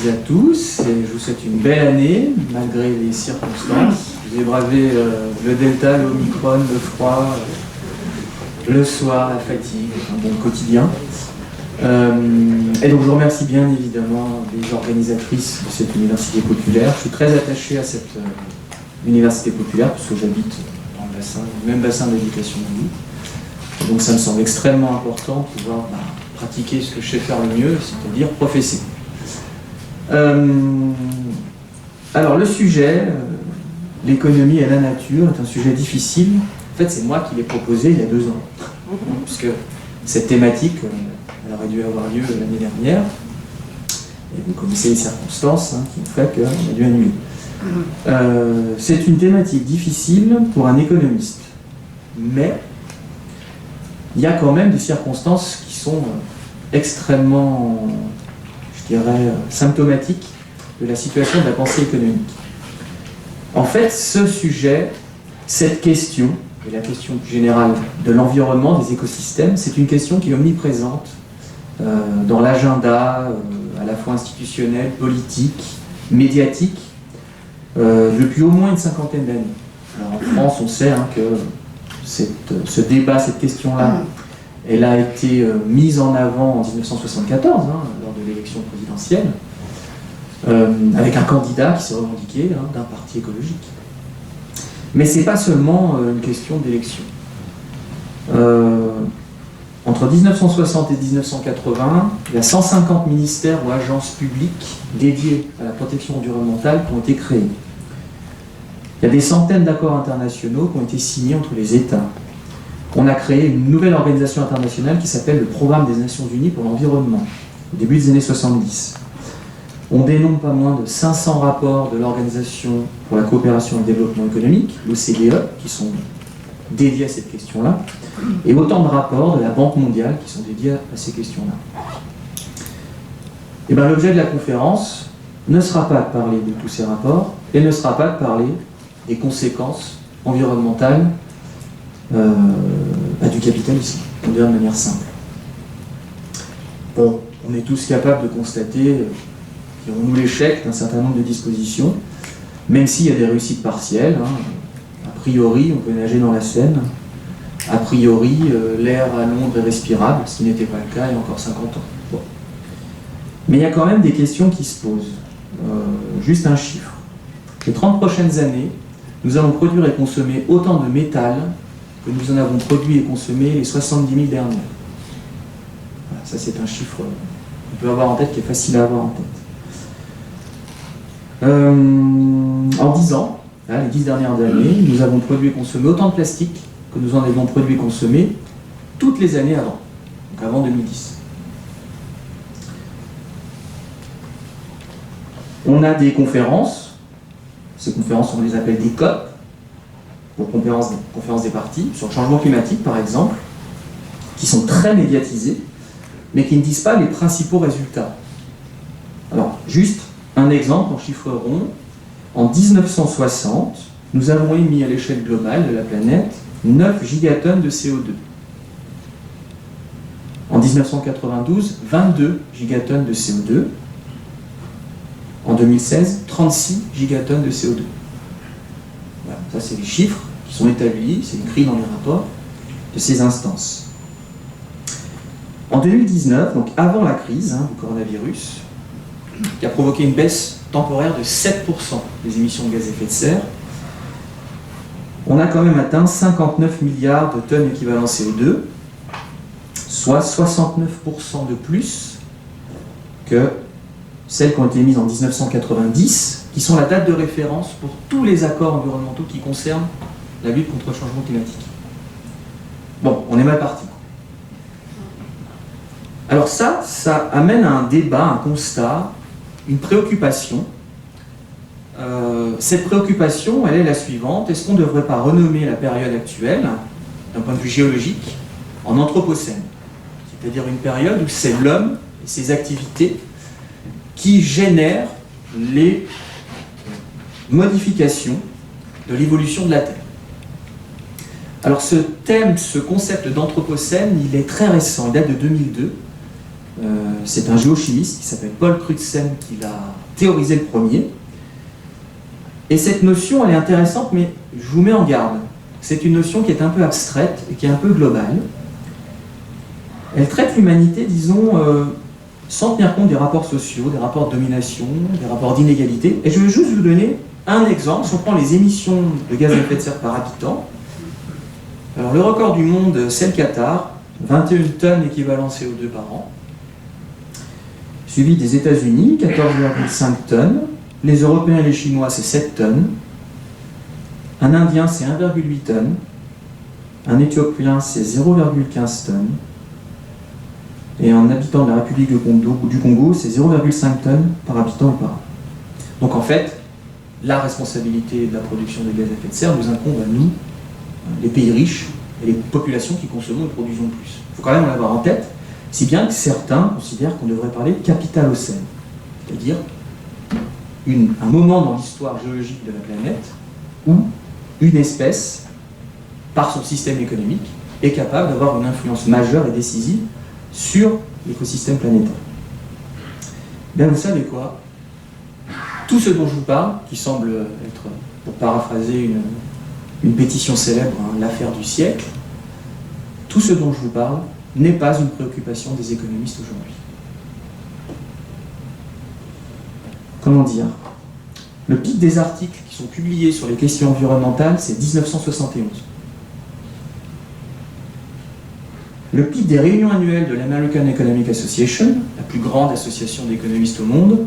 à tous et je vous souhaite une belle année malgré les circonstances. Vous avez bravé le delta, le omicron, le froid, le soir, la fatigue, un bon quotidien. Et donc je vous remercie bien évidemment les organisatrices de cette université populaire. Je suis très attaché à cette université populaire parce que j'habite dans le même bassin d'éducation que vous. Donc ça me semble extrêmement important de pouvoir pratiquer ce que je sais faire le mieux, c'est-à-dire professer. Alors le sujet, l'économie et la nature, est un sujet difficile. En fait, c'est moi qui l'ai proposé il y a 2 ans. Puisque cette thématique, elle aurait dû avoir lieu l'année dernière. Et vous connaissez les circonstances qui ont fait qu'on a dû annuler. C'est une thématique difficile pour un économiste. Mais il y a quand même des circonstances qui sont extrêmement, je dirais, symptomatiques de la situation de la pensée économique. En fait, ce sujet, cette question, et la question plus générale de l'environnement, des écosystèmes, c'est une question qui est omniprésente dans l'agenda à la fois institutionnel, politique, médiatique, depuis au moins une 50aine d'années. Alors en France, on sait que ce débat, cette question-là, elle a été mise en avant en 1974, lors de l'élection présidentielle, avec un candidat qui s'est revendiqué d'un parti écologique. Mais ce n'est pas seulement une question d'élection. Entre 1960 et 1980, il y a 150 ministères ou agences publiques dédiées à la protection environnementale qui ont été créées. Il y a des centaines d'accords internationaux qui ont été signés entre les États. On a créé une nouvelle organisation internationale qui s'appelle le Programme des Nations Unies pour l'environnement, au début des années 70. On dénombre pas moins de 500 rapports de l'Organisation pour la coopération et le développement économique, l'OCDE, qui sont dédiés à cette question-là, et autant de rapports de la Banque mondiale qui sont dédiés à ces questions-là. Et bien, l'objet de la conférence ne sera pas de parler de tous ces rapports, et ne sera pas de parler des conséquences environnementales du capitalisme, on dirait de manière simple. Bon, on est tous capables de constater, dirons-nous, l'échec d'un certain nombre de dispositions, même s'il y a des réussites partielles. A priori, on peut nager dans la Seine. A priori, l'air à Londres est respirable, ce qui n'était pas le cas il y a encore 50 ans. Bon. Mais il y a quand même des questions qui se posent. Juste un chiffre. Les 30 prochaines années, nous allons produire et consommer autant de métal que nous en avons produit et consommé les 70 000 dernières. Voilà, ça, c'est un chiffre qu'on peut avoir en tête, qui est facile à avoir en tête. En 10 ans, les 10 dernières années, nous avons produit et consommé autant de plastique que nous en avons produit et consommé toutes les années avant, donc avant 2010. On a des conférences, ces conférences on les appelle des COP, pour conférences des parties, sur le changement climatique par exemple, qui sont très médiatisées, mais qui ne disent pas les principaux résultats. Alors, juste un exemple en chiffres ronds. En 1960, nous avons émis à l'échelle globale de la planète 9 gigatonnes de CO2. En 1992, 22 gigatonnes de CO2. En 2016, 36 gigatonnes de CO2. Voilà, ça c'est les chiffres qui sont établis, c'est écrit dans les rapports de ces instances. En 2019, donc avant la crise du coronavirus, qui a provoqué une baisse temporaire de 7% des émissions de gaz à effet de serre, on a quand même atteint 59 milliards de tonnes équivalent CO2, soit 69% de plus que celles qui ont été émises en 1990, qui sont la date de référence pour tous les accords environnementaux qui concernent la lutte contre le changement climatique. Bon, on est mal parti. Alors ça amène à un débat, un constat, une préoccupation. Cette préoccupation, elle est la suivante. Est-ce qu'on ne devrait pas renommer la période actuelle, d'un point de vue géologique, en anthropocène? C'est-à-dire une période où c'est l'homme et ses activités qui génèrent les modifications de l'évolution de la Terre. Alors ce thème, ce concept d'anthropocène, il est très récent, il date de 2002. C'est un géochimiste qui s'appelle Paul Crutzen qui l'a théorisé le premier. Et cette notion, elle est intéressante, mais je vous mets en garde. C'est une notion qui est un peu abstraite et qui est un peu globale. Elle traite l'humanité, disons, sans tenir compte des rapports sociaux, des rapports de domination, des rapports d'inégalité. Et je vais juste vous donner un exemple. Si on prend les émissions de gaz à effet de serre par habitant, alors le record du monde, c'est le Qatar, 21 tonnes équivalent CO2 par an, suivi des États-Unis, 14,5 tonnes, les Européens et les Chinois, c'est 7 tonnes, un Indien, c'est 1,8 tonnes, un Éthiopien, c'est 0,15 tonnes, et un habitant de la République du Congo, c'est 0,5 tonnes par habitant ou par an. Donc en fait, la responsabilité de la production de gaz à effet de serre nous incombe à nous, les pays riches et les populations qui consommons et produisons plus. Il faut quand même l'avoir en tête, si bien que certains considèrent qu'on devrait parler de capitalocène, c'est-à-dire un moment dans l'histoire géologique de la planète où une espèce, par son système économique, est capable d'avoir une influence majeure et décisive sur l'écosystème planétaire. Bien, vous savez quoi? Tout ce dont je vous parle, qui semble être, pour paraphraser une pétition célèbre, hein, l'affaire du siècle, tout ce dont je vous parle n'est pas une préoccupation des économistes aujourd'hui. Comment dire? Le pic des articles qui sont publiés sur les questions environnementales, c'est 1971. Le pic des réunions annuelles de l'American Economic Association, la plus grande association d'économistes au monde,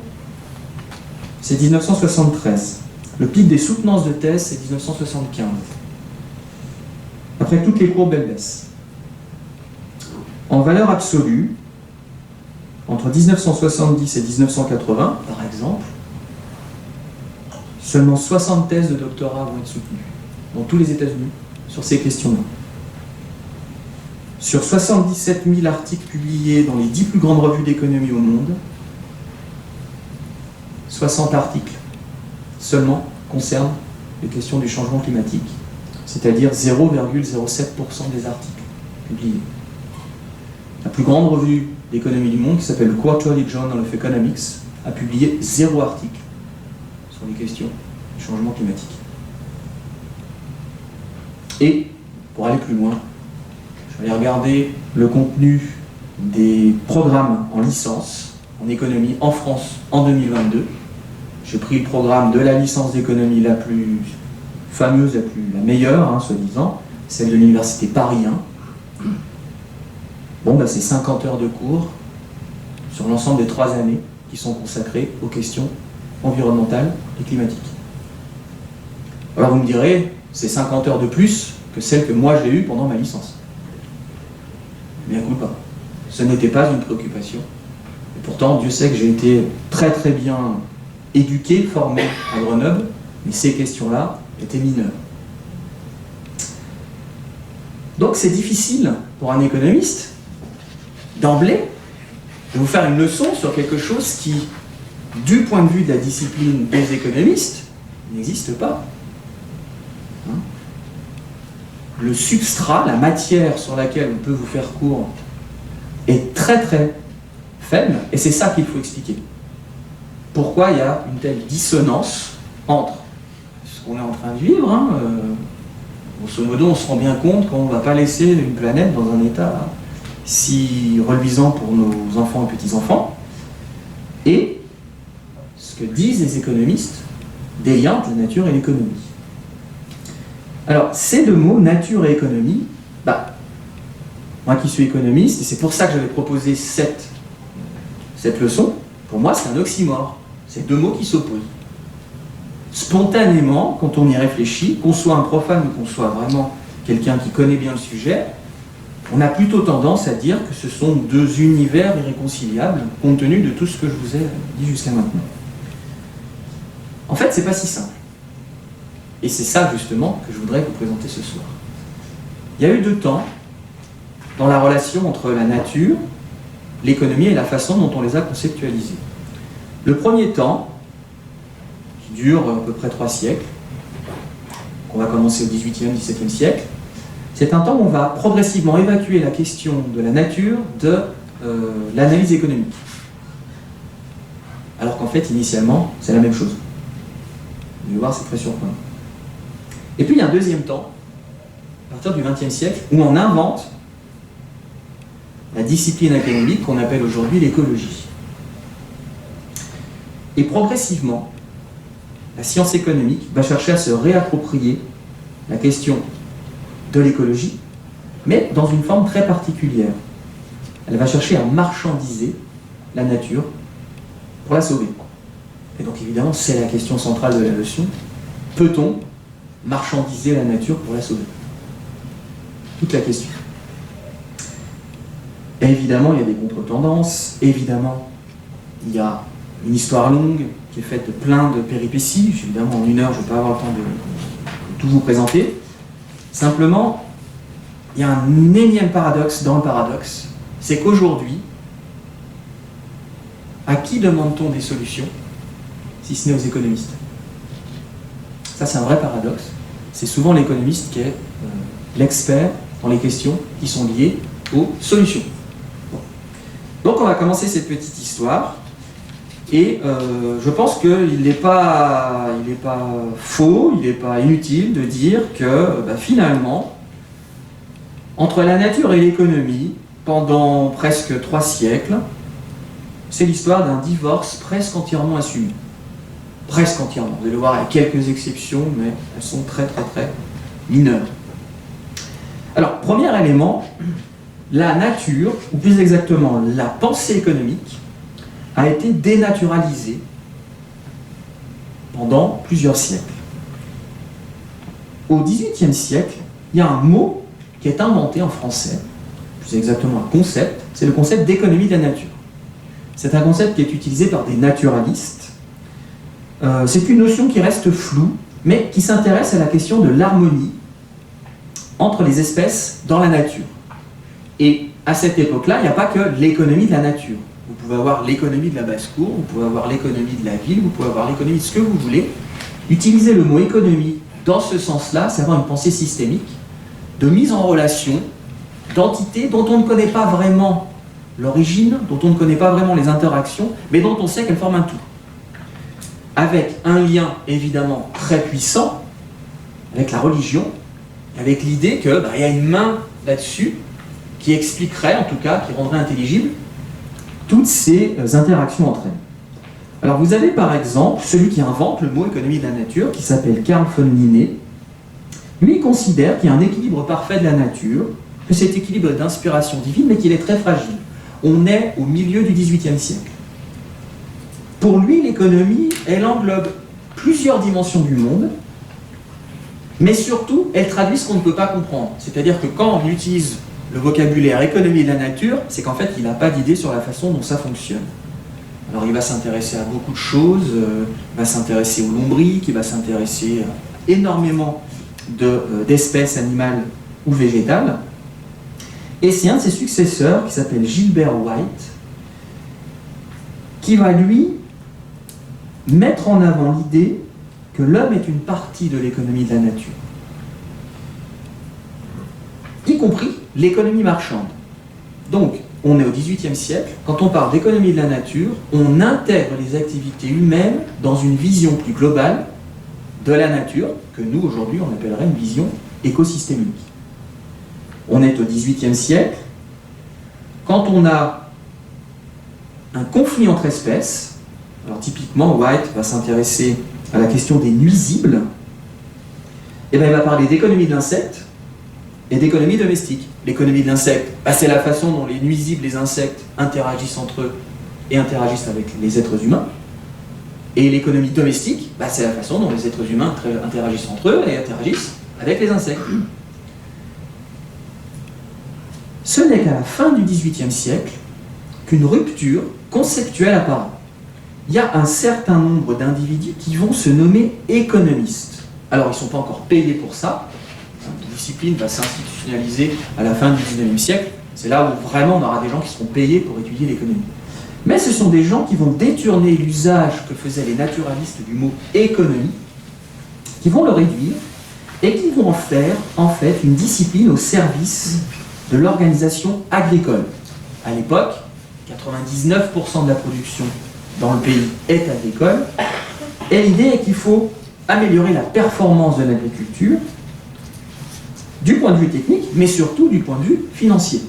c'est 1973. Le pic des soutenances de thèse, c'est 1975. Après, toutes les courbes, elles baissent. En valeur absolue, entre 1970 et 1980, par exemple, seulement 60 thèses de doctorat vont être soutenues, dans tous les États-Unis, sur ces questions-là. Sur 77 000 articles publiés dans les 10 plus grandes revues d'économie au monde, 60 articles seulement concernent les questions du changement climatique, c'est-à-dire 0,07% des articles publiés. La plus grande revue d'économie du monde, qui s'appelle le Quarterly Journal of Economics, a publié 0 article sur les questions du changement climatique. Et, pour aller plus loin, je vais aller regarder le contenu des programmes en licence, en économie, en France, en 2022. J'ai pris le programme de la licence d'économie la plus fameuse, la meilleure, hein, soi-disant, celle de l'université Paris 1. Bon, bah, c'est 50 heures de cours sur l'ensemble des 3 années qui sont consacrées aux questions environnementales et climatiques. Alors vous me direz, c'est 50 heures de plus que celles que moi j'ai eues pendant ma licence. Bien culpa. Ce n'était pas une préoccupation. Et pourtant, Dieu sait que j'ai été très très bien éduqué, formé à Grenoble, mais ces questions-là étaient mineures. Donc c'est difficile pour un économiste d'emblée de vous faire une leçon sur quelque chose qui, du point de vue de la discipline des économistes, n'existe pas. Hein? Le substrat, la matière sur laquelle on peut vous faire cours, est très très faible, et c'est ça qu'il faut expliquer. Pourquoi il y a une telle dissonance entre ce qu'on est en train de vivre, hein, grosso modo, on se rend bien compte qu'on ne va pas laisser une planète dans un état si reluisant pour nos enfants et petits-enfants, et ce que disent les économistes des liens entre la nature et l'économie. Alors, ces deux mots, nature et économie, bah, moi qui suis économiste, et c'est pour ça que j'avais proposé cette leçon, pour moi c'est un oxymore, c'est deux mots qui s'opposent. Spontanément, quand on y réfléchit, qu'on soit un profane ou qu'on soit vraiment quelqu'un qui connaît bien le sujet, on a plutôt tendance à dire que ce sont deux univers irréconciliables, compte tenu de tout ce que je vous ai dit jusqu'à maintenant. En fait, c'est pas si simple. Et c'est ça, justement, que je voudrais vous présenter ce soir. Il y a eu 2 temps dans la relation entre la nature, l'économie et la façon dont on les a conceptualisés. Le premier temps, qui dure à peu près 3 siècles, qu'on va commencer au XVIIIe, XVIIe siècle, c'est un temps où on va progressivement évacuer la question de la nature de l'analyse économique. Alors qu'en fait, initialement, c'est la même chose. Vous allez voir, c'est très surprenant. Et puis, il y a un deuxième temps, à partir du XXe siècle, où on invente la discipline académique qu'on appelle aujourd'hui l'écologie. Et progressivement, la science économique va chercher à se réapproprier la question de l'écologie, mais dans une forme très particulière. Elle va chercher à marchandiser la nature pour la sauver. Et donc évidemment, c'est la question centrale de la leçon. Peut-on marchandiser la nature pour la sauver? Toute la question. Et évidemment, il y a des contre-tendances. Évidemment, il y a une histoire longue qui est faite de plein de péripéties. Évidemment, en une heure, je ne vais pas avoir le temps de tout vous présenter. Simplement, il y a un énième paradoxe dans le paradoxe. C'est qu'aujourd'hui, à qui demande-t-on des solutions, si ce n'est aux économistes? Ça, c'est un vrai paradoxe. C'est souvent l'économiste qui est l'expert dans les questions qui sont liées aux solutions. Bon. Donc, on va commencer cette petite histoire. Et je pense qu'il n'est pas faux, il n'est pas inutile de dire que finalement, entre la nature et l'économie, pendant presque 3 siècles, c'est l'histoire d'un divorce presque entièrement assumé. Presque entièrement. Vous allez voir, il y a quelques exceptions, mais elles sont très mineures. Alors, premier élément, la nature, ou plus exactement la pensée économique, a été dénaturalisée pendant plusieurs siècles. Au XVIIIe siècle, il y a un mot qui est inventé en français, plus exactement un concept, c'est le concept d'économie de la nature. C'est un concept qui est utilisé par des naturalistes. C'est une notion qui reste floue, mais qui s'intéresse à la question de l'harmonie entre les espèces dans la nature. Et à cette époque-là, il n'y a pas que l'économie de la nature. Vous pouvez avoir l'économie de la basse-cour, vous pouvez avoir l'économie de la ville, vous pouvez avoir l'économie de ce que vous voulez. Utiliser le mot économie dans ce sens-là, c'est avoir une pensée systémique de mise en relation d'entités dont on ne connaît pas vraiment l'origine, dont on ne connaît pas vraiment les interactions, mais dont on sait qu'elles forment un tout. Avec un lien évidemment très puissant avec la religion, avec l'idée qu'il y a une main là-dessus qui expliquerait, en tout cas, qui rendrait intelligible toutes ces interactions entre elles. Alors vous avez par exemple celui qui invente le mot économie de la nature, qui s'appelle Carl von Linné. Lui, il considère qu'il y a un équilibre parfait de la nature, que cet équilibre est d'inspiration divine, mais qu'il est très fragile. On est au milieu du XVIIIe siècle. Pour lui, l'économie, elle englobe plusieurs dimensions du monde, mais surtout, elle traduit ce qu'on ne peut pas comprendre. C'est-à-dire que quand on utilise le vocabulaire économie de la nature, c'est qu'en fait, il n'a pas d'idée sur la façon dont ça fonctionne. Alors, il va s'intéresser à beaucoup de choses, il va s'intéresser aux lombriques, il va s'intéresser à énormément d'espèces animales ou végétales. Et c'est un de ses successeurs, qui s'appelle Gilbert White, qui va, lui, mettre en avant l'idée que l'homme est une partie de l'économie de la nature, y compris l'économie marchande. Donc, on est au XVIIIe siècle, quand on parle d'économie de la nature, on intègre les activités humaines dans une vision plus globale de la nature, que nous, aujourd'hui, on appellerait une vision écosystémique. On est au XVIIIe siècle, quand on a un conflit entre espèces, alors typiquement, White va s'intéresser à la question des nuisibles, et bien il va parler d'économie de l'insecte et d'économie domestique. L'économie de l'insecte, c'est la façon dont les nuisibles, les insectes, interagissent entre eux et interagissent avec les êtres humains. Et l'économie domestique, c'est la façon dont les êtres humains interagissent entre eux et interagissent avec les insectes. Ce n'est qu'à la fin du XVIIIe siècle qu'une rupture conceptuelle apparaît. Il y a un certain nombre d'individus qui vont se nommer économistes. Alors, ils ne sont pas encore payés pour ça. La discipline va s'institutionnaliser à la fin du XIXe siècle. C'est là où vraiment on aura des gens qui seront payés pour étudier l'économie. Mais ce sont des gens qui vont détourner l'usage que faisaient les naturalistes du mot économie, qui vont le réduire et qui vont en faire, en fait, une discipline au service de l'organisation agricole. À l'époque, 99% de la production dans le pays est agricole. Et l'idée est qu'il faut améliorer la performance de l'agriculture du point de vue technique, mais surtout du point de vue financier.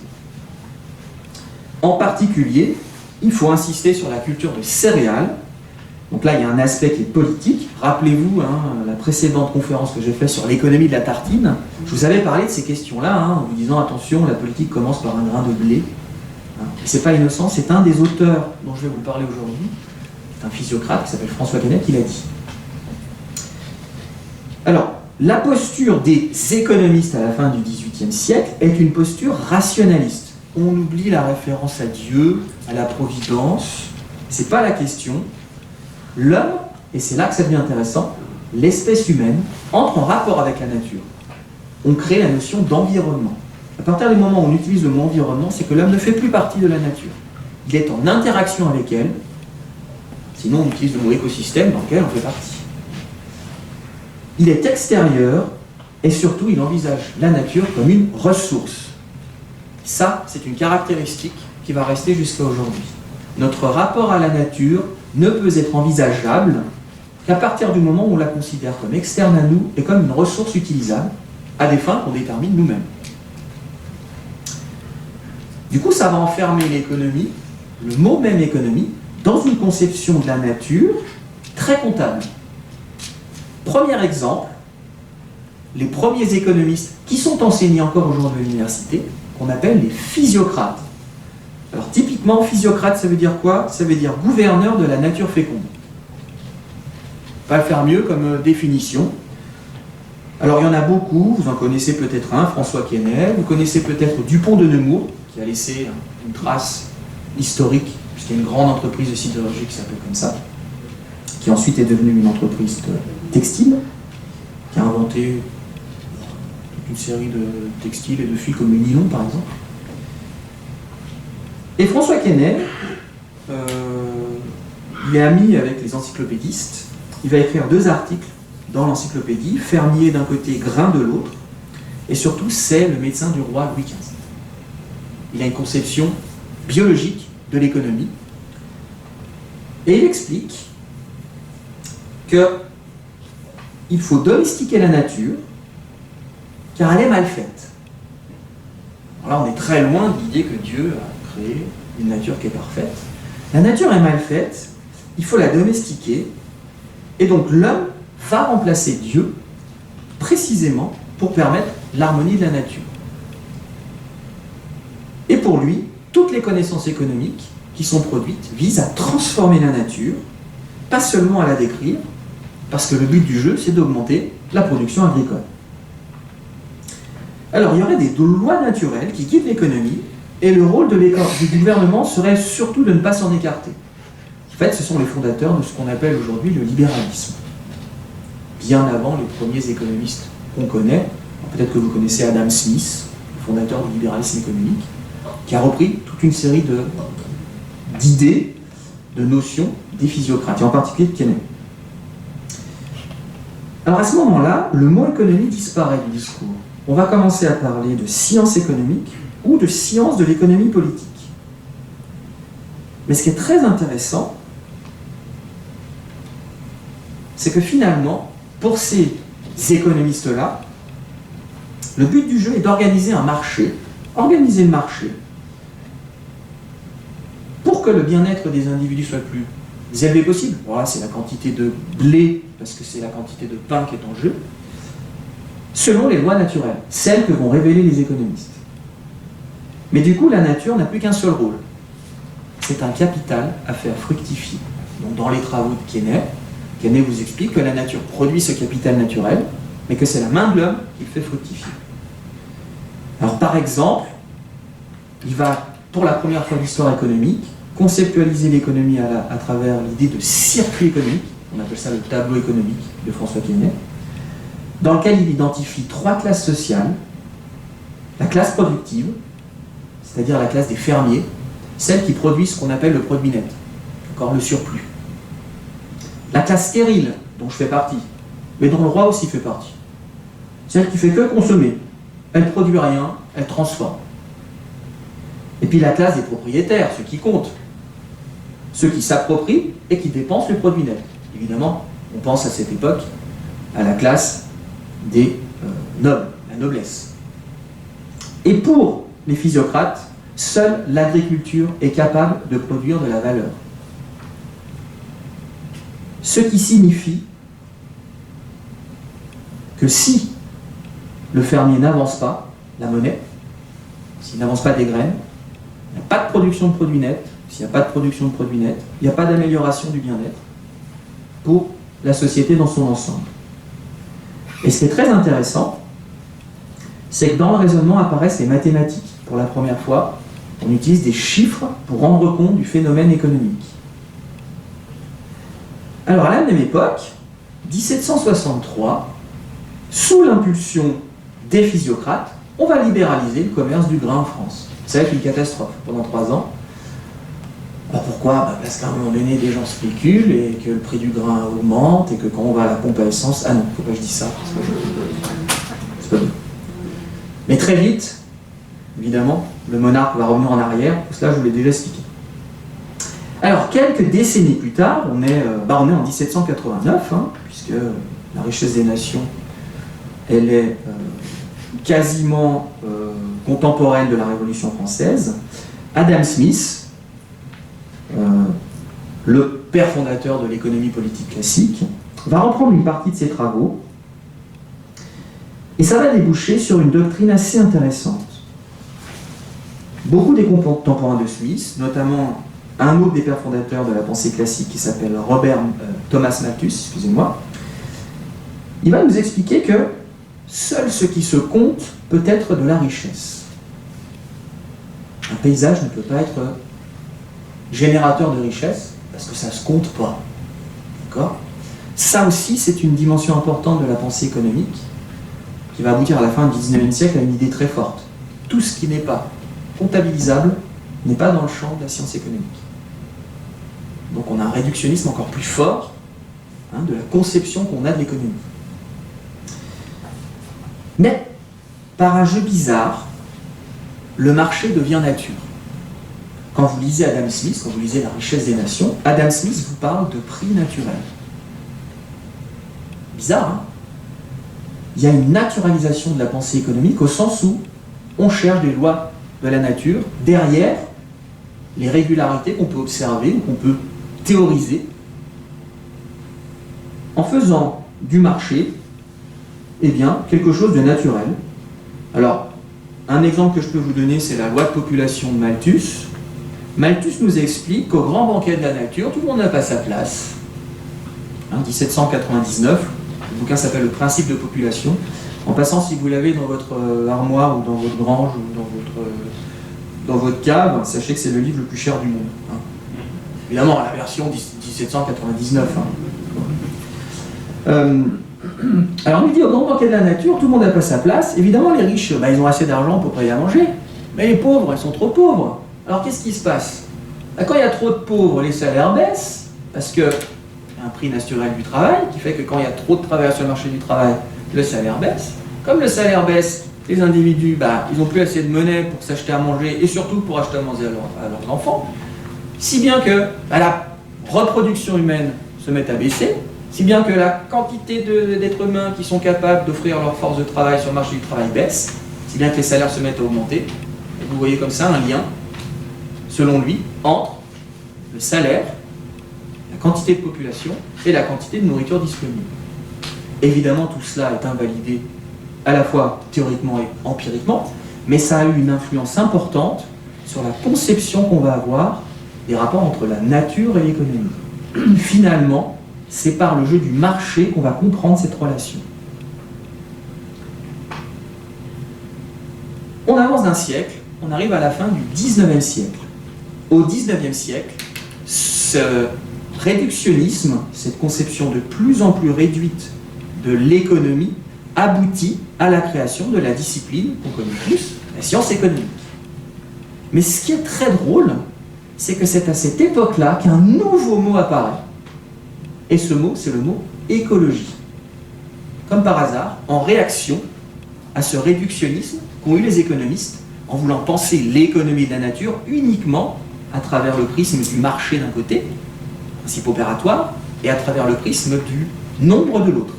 En particulier, il faut insister sur la culture de céréales. Donc là, il y a un aspect qui est politique. Rappelez-vous, la précédente conférence que j'ai faite sur l'économie de la tartine, je vous avais parlé de ces questions-là, en vous disant, attention, la politique commence par un grain de blé. C'est pas innocent, c'est un des auteurs dont je vais vous parler aujourd'hui, c'est un physiocrate qui s'appelle François Quesnay qui l'a dit. Alors, la posture des économistes à la fin du XVIIIe siècle est une posture rationaliste. On oublie la référence à Dieu, à la providence, c'est pas la question. L'homme, et c'est là que ça devient intéressant, l'espèce humaine entre en rapport avec la nature. On crée la notion d'environnement. À partir du moment où on utilise le mot environnement, c'est que l'homme ne fait plus partie de la nature. Il est en interaction avec elle, sinon on utilise le mot écosystème dans lequel on fait partie. Il est extérieur et surtout il envisage la nature comme une ressource. Ça, c'est une caractéristique qui va rester jusqu'à aujourd'hui. Notre rapport à la nature ne peut être envisageable qu'à partir du moment où on la considère comme externe à nous et comme une ressource utilisable à des fins qu'on détermine nous-mêmes. Du coup, ça va enfermer l'économie, le mot même économie, dans une conception de la nature très comptable. Premier exemple, les premiers économistes qui sont enseignés encore aujourd'hui à l'université, qu'on appelle les physiocrates. Alors typiquement, physiocrate, ça veut dire quoi? Ça veut dire gouverneur de la nature féconde. Pas le faire mieux comme définition. Alors il y en a beaucoup, vous en connaissez peut-être un, François Quesnay, vous connaissez peut-être Dupont de Nemours, qui a laissé une trace historique, puisqu'il y a une grande entreprise de sidérurgie qui s'appelle comme ça, qui ensuite est devenue une entreprise de textile, qui a inventé toute une série de textiles et de fils comme le nylon par exemple. Et François Quesnay, il est ami avec les encyclopédistes, il va écrire 2 articles dans l'encyclopédie, Fermier d'un côté, Grain de l'autre, et surtout c'est le médecin du roi Louis XV. Il a une conception biologique de l'économie, et il explique qu'il faut domestiquer la nature, car elle est mal faite. Alors là, on est très loin de l'idée que Dieu a créé une nature qui est parfaite. La nature est mal faite, il faut la domestiquer, et donc l'homme va remplacer Dieu précisément pour permettre l'harmonie de la nature. Et pour lui, toutes les connaissances économiques qui sont produites visent à transformer la nature, pas seulement à la décrire, parce que le but du jeu, c'est d'augmenter la production agricole. Alors, il y aurait des lois naturelles qui guident l'économie, et le rôle du gouvernement serait surtout de ne pas s'en écarter. En fait, ce sont les fondateurs de ce qu'on appelle aujourd'hui le libéralisme. Bien avant les premiers économistes qu'on connaît, peut-être que vous connaissez Adam Smith, le fondateur du libéralisme économique, qui a repris toute une série d'idées, de notions des physiocrates, et en particulier de Quesnay. Alors à ce moment-là, le mot économie disparaît du discours. On va commencer à parler de science économique ou de science de l'économie politique. Mais ce qui est très intéressant, c'est que finalement, pour ces économistes-là, le but du jeu est d'organiser un marché, organiser le marché, pour que le bien-être des individus soit le plus élevé possible. Voilà, c'est la quantité de blé, parce que c'est la quantité de pain qui est en jeu, selon les lois naturelles, celles que vont révéler les économistes. Mais du coup, la nature n'a plus qu'un seul rôle. C'est un capital à faire fructifier. Donc dans les travaux de Quesnay, Quesnay vous explique que la nature produit ce capital naturel, mais que c'est la main de l'homme qui le fait fructifier. Alors par exemple, il va, pour la première fois de l'histoire économique, conceptualiser l'économie à travers l'idée de circuit économique, on appelle ça le tableau économique de François Quesnay, dans lequel il identifie 3 classes sociales: la classe productive, c'est-à-dire la classe des fermiers, celle qui produit ce qu'on appelle le produit net, encore le surplus. La classe stérile, dont je fais partie, mais dont le roi aussi fait partie, celle qui fait que consommer, elle ne produit rien, elle transforme. Et puis la classe des propriétaires, ceux qui comptent, ceux qui s'approprient et qui dépensent le produit net. Évidemment, on pense à cette époque à la classe des nobles, la noblesse. Et pour les physiocrates, seule l'agriculture est capable de produire de la valeur. Ce qui signifie que si le fermier n'avance pas la monnaie, s'il n'avance pas des graines, il n'y a pas de production de produits nets. S'il n'y a pas de production de produits nets, il n'y a pas d'amélioration du bien-être pour la société dans son ensemble. Et ce qui est très intéressant, c'est que dans le raisonnement apparaissent les mathématiques. Pour la première fois, on utilise des chiffres pour rendre compte du phénomène économique. Alors à la même époque, 1763, sous l'impulsion des physiocrates, on va libéraliser le commerce du grain en France. Ça va être une catastrophe pendant 3 ans. Alors pourquoi? Parce qu'à un moment donné, des gens spéculent et que le prix du grain augmente et que quand on va à la pompe à essence... Ah non, faut pas que je dise ça, parce que c'est pas bien. Mais très vite, évidemment, le monarque va revenir en arrière. Tout cela, je vous l'ai déjà expliqué. Alors, quelques décennies plus tard, on est en 1789, puisque la richesse des nations, elle est quasiment contemporaine de la Révolution française. Adam Smith, le père fondateur de l'économie politique classique, va reprendre une partie de ses travaux et ça va déboucher sur une doctrine assez intéressante. Beaucoup des contemporains de Smith, notamment un autre des pères fondateurs de la pensée classique qui s'appelle Thomas Malthus, excusez-moi, il va nous expliquer que seul ce qui se compte peut être de la richesse. Un paysage ne peut pas être générateur de richesse parce que ça ne se compte pas. D'accord ? Ça aussi, c'est une dimension importante de la pensée économique qui va aboutir à la fin du XIXe siècle à une idée très forte. Tout ce qui n'est pas comptabilisable n'est pas dans le champ de la science économique. Donc on a un réductionnisme encore plus fort de la conception qu'on a de l'économie. Mais, par un jeu bizarre, le marché devient nature. Quand vous lisez Adam Smith, quand vous lisez La richesse des nations, Adam Smith vous parle de prix naturel. Bizarre, hein ? Il y a une naturalisation de la pensée économique au sens où on cherche des lois de la nature derrière les régularités qu'on peut observer ou qu'on peut théoriser en faisant du marché quelque chose de naturel. Alors, un exemple que je peux vous donner, c'est la loi de population de Malthus. Malthus nous explique qu'au grand banquet de la nature, tout le monde n'a pas sa place. 1799, le bouquin s'appelle Le principe de population. En passant, si vous l'avez dans votre armoire ou dans votre grange ou dans votre cave, sachez que c'est le livre le plus cher du monde. Évidemment, la version 1799. Alors, on dit au grand banquet de la nature, tout le monde n'a pas sa place. Évidemment, les riches, ils ont assez d'argent pour payer à manger. Mais les pauvres, ils sont trop pauvres. Alors, qu'est-ce qui se passe? Quand il y a trop de pauvres, les salaires baissent, parce qu'il y a un prix naturel du travail, qui fait que quand il y a trop de travailleurs sur le marché du travail, le salaire baisse. Comme le salaire baisse, les individus, ils n'ont plus assez de monnaie pour s'acheter à manger, et surtout pour acheter à manger à leurs enfants. Si bien que la reproduction humaine se met à baisser, si bien que la quantité d'êtres humains qui sont capables d'offrir leur force de travail sur le marché du travail baisse, si bien que les salaires se mettent à augmenter. Et vous voyez comme ça un lien, selon lui, entre le salaire, la quantité de population et la quantité de nourriture disponible. Évidemment, tout cela est invalidé à la fois théoriquement et empiriquement, mais ça a eu une influence importante sur la conception qu'on va avoir des rapports entre la nature et l'économie. Finalement, c'est par le jeu du marché qu'on va comprendre cette relation. On avance d'un siècle, on arrive à la fin du 19e siècle. Au 19e siècle, ce réductionnisme, cette conception de plus en plus réduite de l'économie, aboutit à la création de la discipline qu'on connaît tous, la science économique. Mais ce qui est très drôle, c'est que c'est à cette époque-là qu'un nouveau mot apparaît. Et ce mot, c'est le mot écologie. Comme par hasard, en réaction à ce réductionnisme qu'ont eu les économistes en voulant penser l'économie de la nature uniquement à travers le prisme du marché d'un côté, principe opératoire, et à travers le prisme du nombre de l'autre.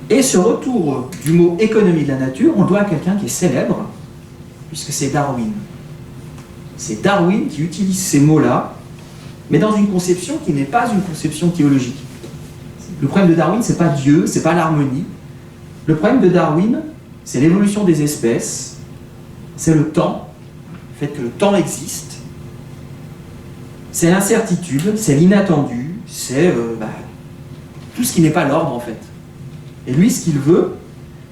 Et ce retour du mot économie de la nature, on le doit à quelqu'un qui est célèbre, puisque c'est Darwin. C'est Darwin qui utilise ces mots-là, mais dans une conception qui n'est pas une conception théologique. Le problème de Darwin, ce n'est pas Dieu, ce n'est pas l'harmonie. Le problème de Darwin, c'est l'évolution des espèces, c'est le temps, le fait que le temps existe, c'est l'incertitude, c'est l'inattendu, c'est tout ce qui n'est pas l'ordre en fait. Et lui, ce qu'il veut,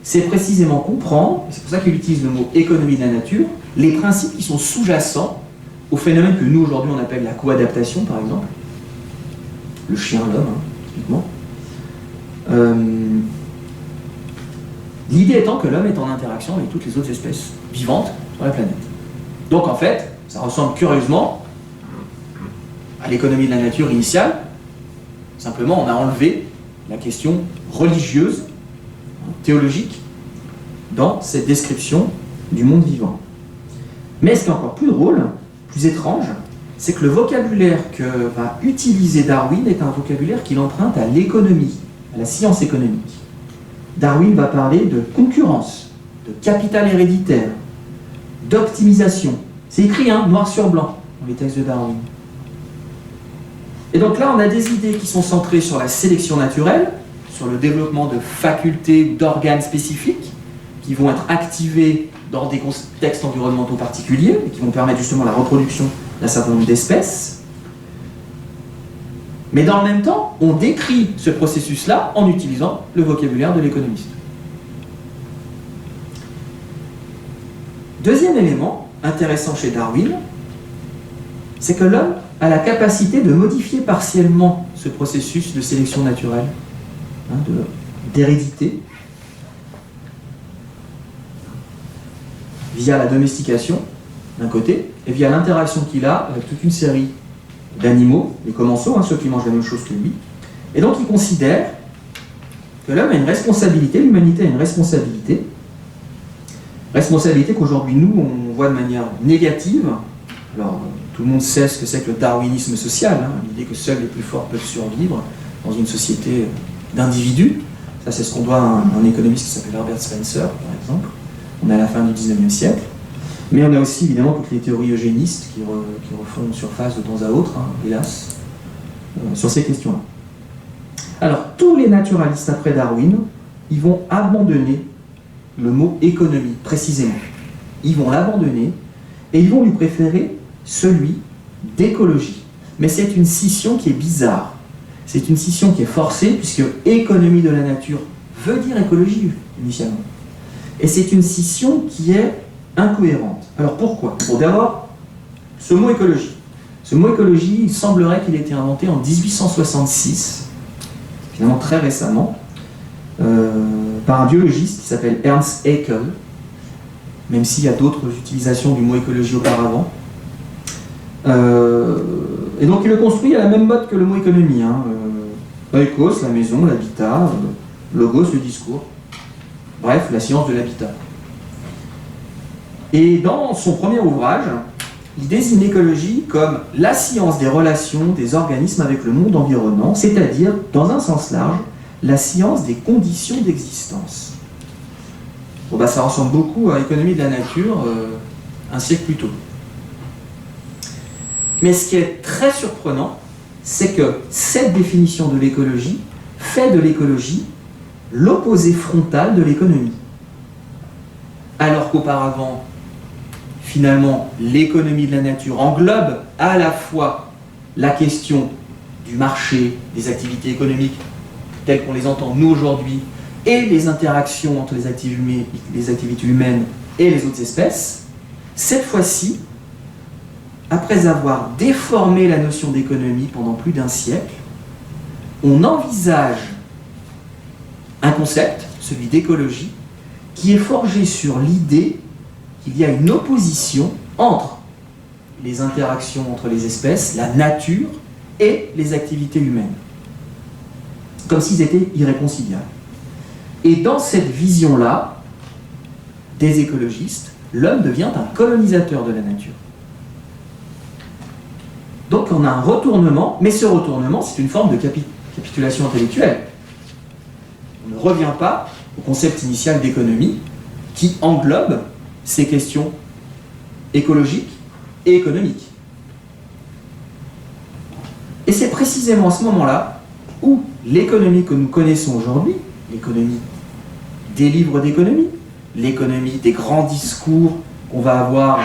c'est précisément comprendre, c'est pour ça qu'il utilise le mot économie de la nature, les principes qui sont sous-jacents au phénomène que nous aujourd'hui on appelle la coadaptation par exemple, le chien, l'homme, typiquement. L'idée étant que l'homme est en interaction avec toutes les autres espèces vivantes sur la planète. Donc en fait, ça ressemble curieusement à l'économie de la nature initiale. Simplement, on a enlevé la question religieuse, théologique, dans cette description du monde vivant. Mais ce qui est encore plus drôle, plus étrange, c'est que le vocabulaire que va utiliser Darwin est un vocabulaire qu'il emprunte à l'économie, à la science économique. Darwin va parler de concurrence, de capital héréditaire, d'optimisation. C'est écrit, noir sur blanc, dans les textes de Darwin. Et donc là, on a des idées qui sont centrées sur la sélection naturelle, sur le développement de facultés, d'organes spécifiques, qui vont être activés dans des contextes environnementaux particuliers, et qui vont permettre justement la reproduction d'un certain nombre d'espèces. Mais dans le même temps, on décrit ce processus-là en utilisant le vocabulaire de l'économiste. Deuxième élément intéressant chez Darwin, c'est que l'homme a la capacité de modifier partiellement ce processus de sélection naturelle, d'hérédité, via la domestication, d'un côté, et via l'interaction qu'il a avec toute une série d'animaux, les commensaux, ceux qui mangent la même chose que lui. Et donc il considère que l'homme a une responsabilité, l'humanité a une responsabilité qu'aujourd'hui nous, on voit de manière négative. Alors, tout le monde sait ce que c'est que le darwinisme social, l'idée que seuls les plus forts peuvent survivre dans une société d'individus. Ça, c'est ce qu'on doit à un économiste qui s'appelle Herbert Spencer, par exemple. On est à la fin du 19e siècle. Mais on a aussi évidemment toutes les théories eugénistes qui refont surface de temps à autre, hélas, sur ces questions-là. Alors, tous les naturalistes après Darwin, ils vont abandonner le mot économie, précisément. Ils vont l'abandonner et ils vont lui préférer celui d'écologie. Mais c'est une scission qui est bizarre. C'est une scission qui est forcée, puisque économie de la nature veut dire écologie, initialement. Et c'est une scission qui est incohérente. Alors pourquoi? Bon, d'abord, ce mot écologie. Ce mot écologie, il semblerait qu'il ait été inventé en 1866, finalement très récemment, par un biologiste qui s'appelle Ernst Haeckel, même s'il y a d'autres utilisations du mot écologie auparavant. Et donc il le construit à la même mode que le mot économie. Oikos, la maison, l'habitat, logos, le discours. Bref, la science de l'habitat. Et dans son premier ouvrage, il désigne l'écologie comme la science des relations des organismes avec le monde environnant, c'est-à-dire, dans un sens large, la science des conditions d'existence. Bon, ça ressemble beaucoup à l'économie de la nature un siècle plus tôt. Mais ce qui est très surprenant, c'est que cette définition de l'écologie fait de l'écologie l'opposé frontal de l'économie. Alors qu'auparavant, finalement, l'économie de la nature englobe à la fois la question du marché, des activités économiques telles qu'on les entend nous aujourd'hui, et les interactions entre les activités humaines et les autres espèces. Cette fois-ci, après avoir déformé la notion d'économie pendant plus d'un siècle, on envisage un concept, celui d'écologie, qui est forgé sur l'idée qu'il y a une opposition entre les interactions entre les espèces, la nature et les activités humaines, comme s'ils étaient irréconciliables. Et dans cette vision-là, des écologistes, l'homme devient un colonisateur de la nature. Donc on a un retournement, mais ce retournement, c'est une forme de capitulation intellectuelle. On ne revient pas au concept initial d'économie qui englobe ces questions écologiques et économiques. Et c'est précisément à ce moment-là où l'économie que nous connaissons aujourd'hui, l'économie des livres d'économie, l'économie des grands discours qu'on va avoir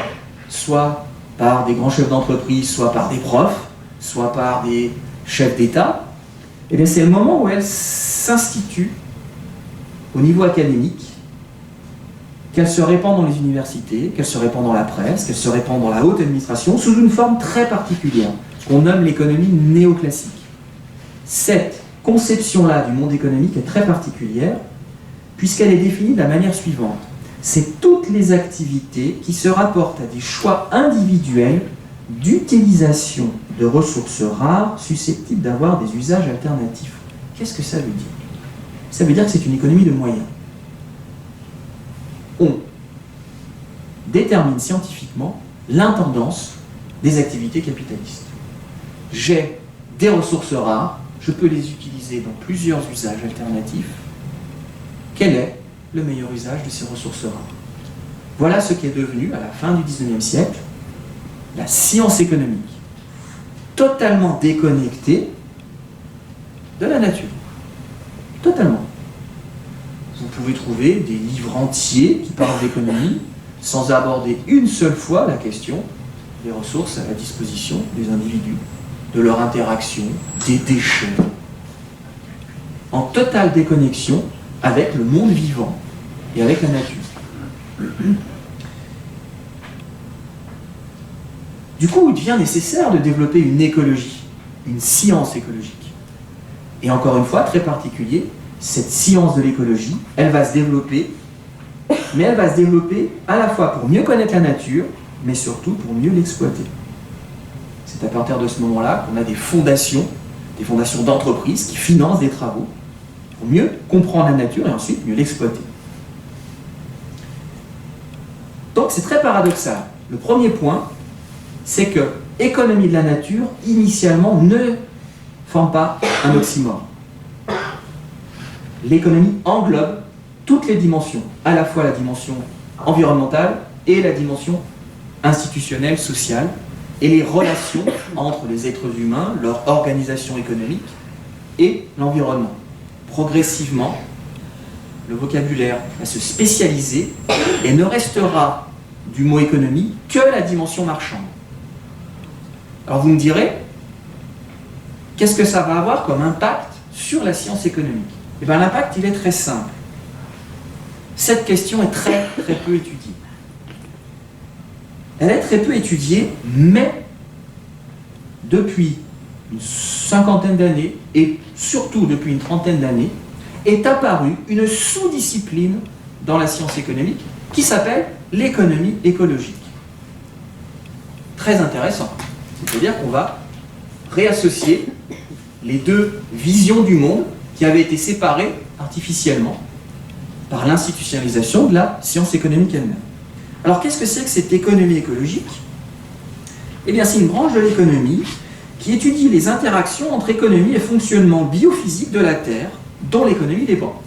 soit par des grands chefs d'entreprise, soit par des profs, soit par des chefs d'État, et bien c'est le moment où elle s'institue au niveau académique, qu'elle se répand dans les universités, qu'elle se répand dans la presse, qu'elle se répand dans la haute administration, sous une forme très particulière, qu'on nomme l'économie néoclassique. Cette conception-là du monde économique est très particulière, puisqu'elle est définie de la manière suivante. C'est toutes les activités qui se rapportent à des choix individuels d'utilisation de ressources rares susceptibles d'avoir des usages alternatifs. Qu'est-ce que ça veut dire? Ça veut dire que c'est une économie de moyens. On détermine scientifiquement l'intendance des activités capitalistes. J'ai des ressources rares, je peux les utiliser dans plusieurs usages alternatifs. Quel est le meilleur usage de ces ressources rares? Voilà ce qui est devenu, à la fin du XIXe siècle, la science économique, totalement déconnectée de la nature. Totalement. Vous pouvez trouver des livres entiers qui parlent d'économie sans aborder une seule fois la question des ressources à la disposition des individus, de leur interaction, des déchets, en totale déconnexion avec le monde vivant et avec la nature. Du coup, il devient nécessaire de développer une écologie, une science écologique. Et encore une fois, très particulier, cette science de l'écologie, elle va se développer, mais elle va se développer à la fois pour mieux connaître la nature, mais surtout pour mieux l'exploiter. C'est à partir de ce moment-là qu'on a des fondations d'entreprises qui financent des travaux pour mieux comprendre la nature et ensuite mieux l'exploiter. Donc c'est très paradoxal. Le premier point, c'est que économie de la nature, initialement, ne forme pas un oxymore. L'économie englobe toutes les dimensions, à la fois la dimension environnementale et la dimension institutionnelle, sociale, et les relations entre les êtres humains, leur organisation économique et l'environnement. Progressivement, le vocabulaire va se spécialiser et ne restera du mot économie que la dimension marchande. Alors vous me direz, qu'est-ce que ça va avoir comme impact sur la science économique? Eh bien l'impact, il est très simple. Cette question est très peu étudiée. Elle est très peu étudiée, mais depuis une cinquantaine d'années, et surtout depuis une trentaine d'années, est apparue une sous-discipline dans la science économique qui s'appelle l'économie écologique. Très intéressant. C'est-à-dire qu'on va réassocier les deux visions du monde qui avaient été séparées artificiellement par l'institutionnalisation de la science économique elle-même. Alors qu'est-ce que c'est que cette économie écologique? Eh bien c'est une branche de l'économie qui étudie les interactions entre économie et fonctionnement biophysique de la Terre dont l'économie dépend.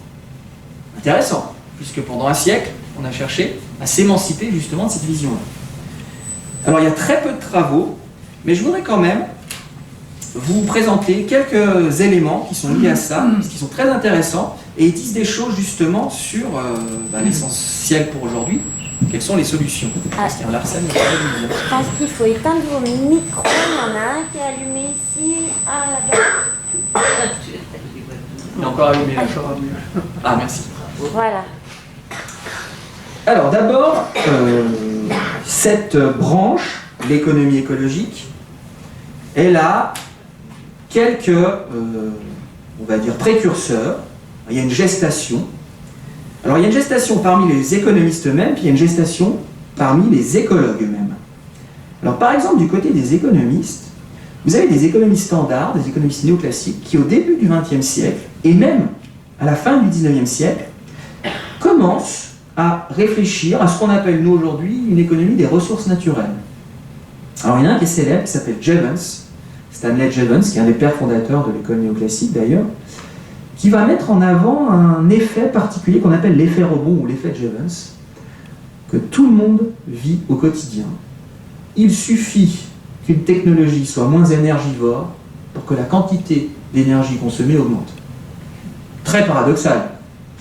Intéressant, puisque pendant un siècle, on a cherché à s'émanciper justement de cette vision-là. Alors il y a très peu de travaux, mais je voudrais quand même vous présenter quelques éléments qui sont liés à ça, parce qu'ils sont très intéressants, et ils disent des choses justement sur l'essentiel pour aujourd'hui. Quelles sont les solutions? Je pense qu'il faut éteindre vos micros. Il y en a un qui est allumé ici. Ah, là-bas. Il est encore allumé. Ah, merci. Voilà. Alors d'abord, cette branche, l'économie écologique, elle a quelques, on va dire, précurseurs. Il y a une gestation. Alors il y a une gestation parmi les économistes eux-mêmes, puis il y a une gestation parmi les écologues eux-mêmes. Alors par exemple, du côté des économistes, vous avez des économistes standards, des économistes néoclassiques, qui au début du XXe siècle, et même à la fin du XIXe siècle, commencent à réfléchir à ce qu'on appelle nous aujourd'hui une économie des ressources naturelles. Alors il y en a un qui est célèbre, qui s'appelle Jevons, Stanley Jevons, qui est un des pères fondateurs de l'école néoclassique d'ailleurs, qui va mettre en avant un effet particulier qu'on appelle l'effet rebond ou l'effet Jevons, que tout le monde vit au quotidien. Il suffit qu'une technologie soit moins énergivore pour que la quantité d'énergie consommée augmente. Très paradoxal.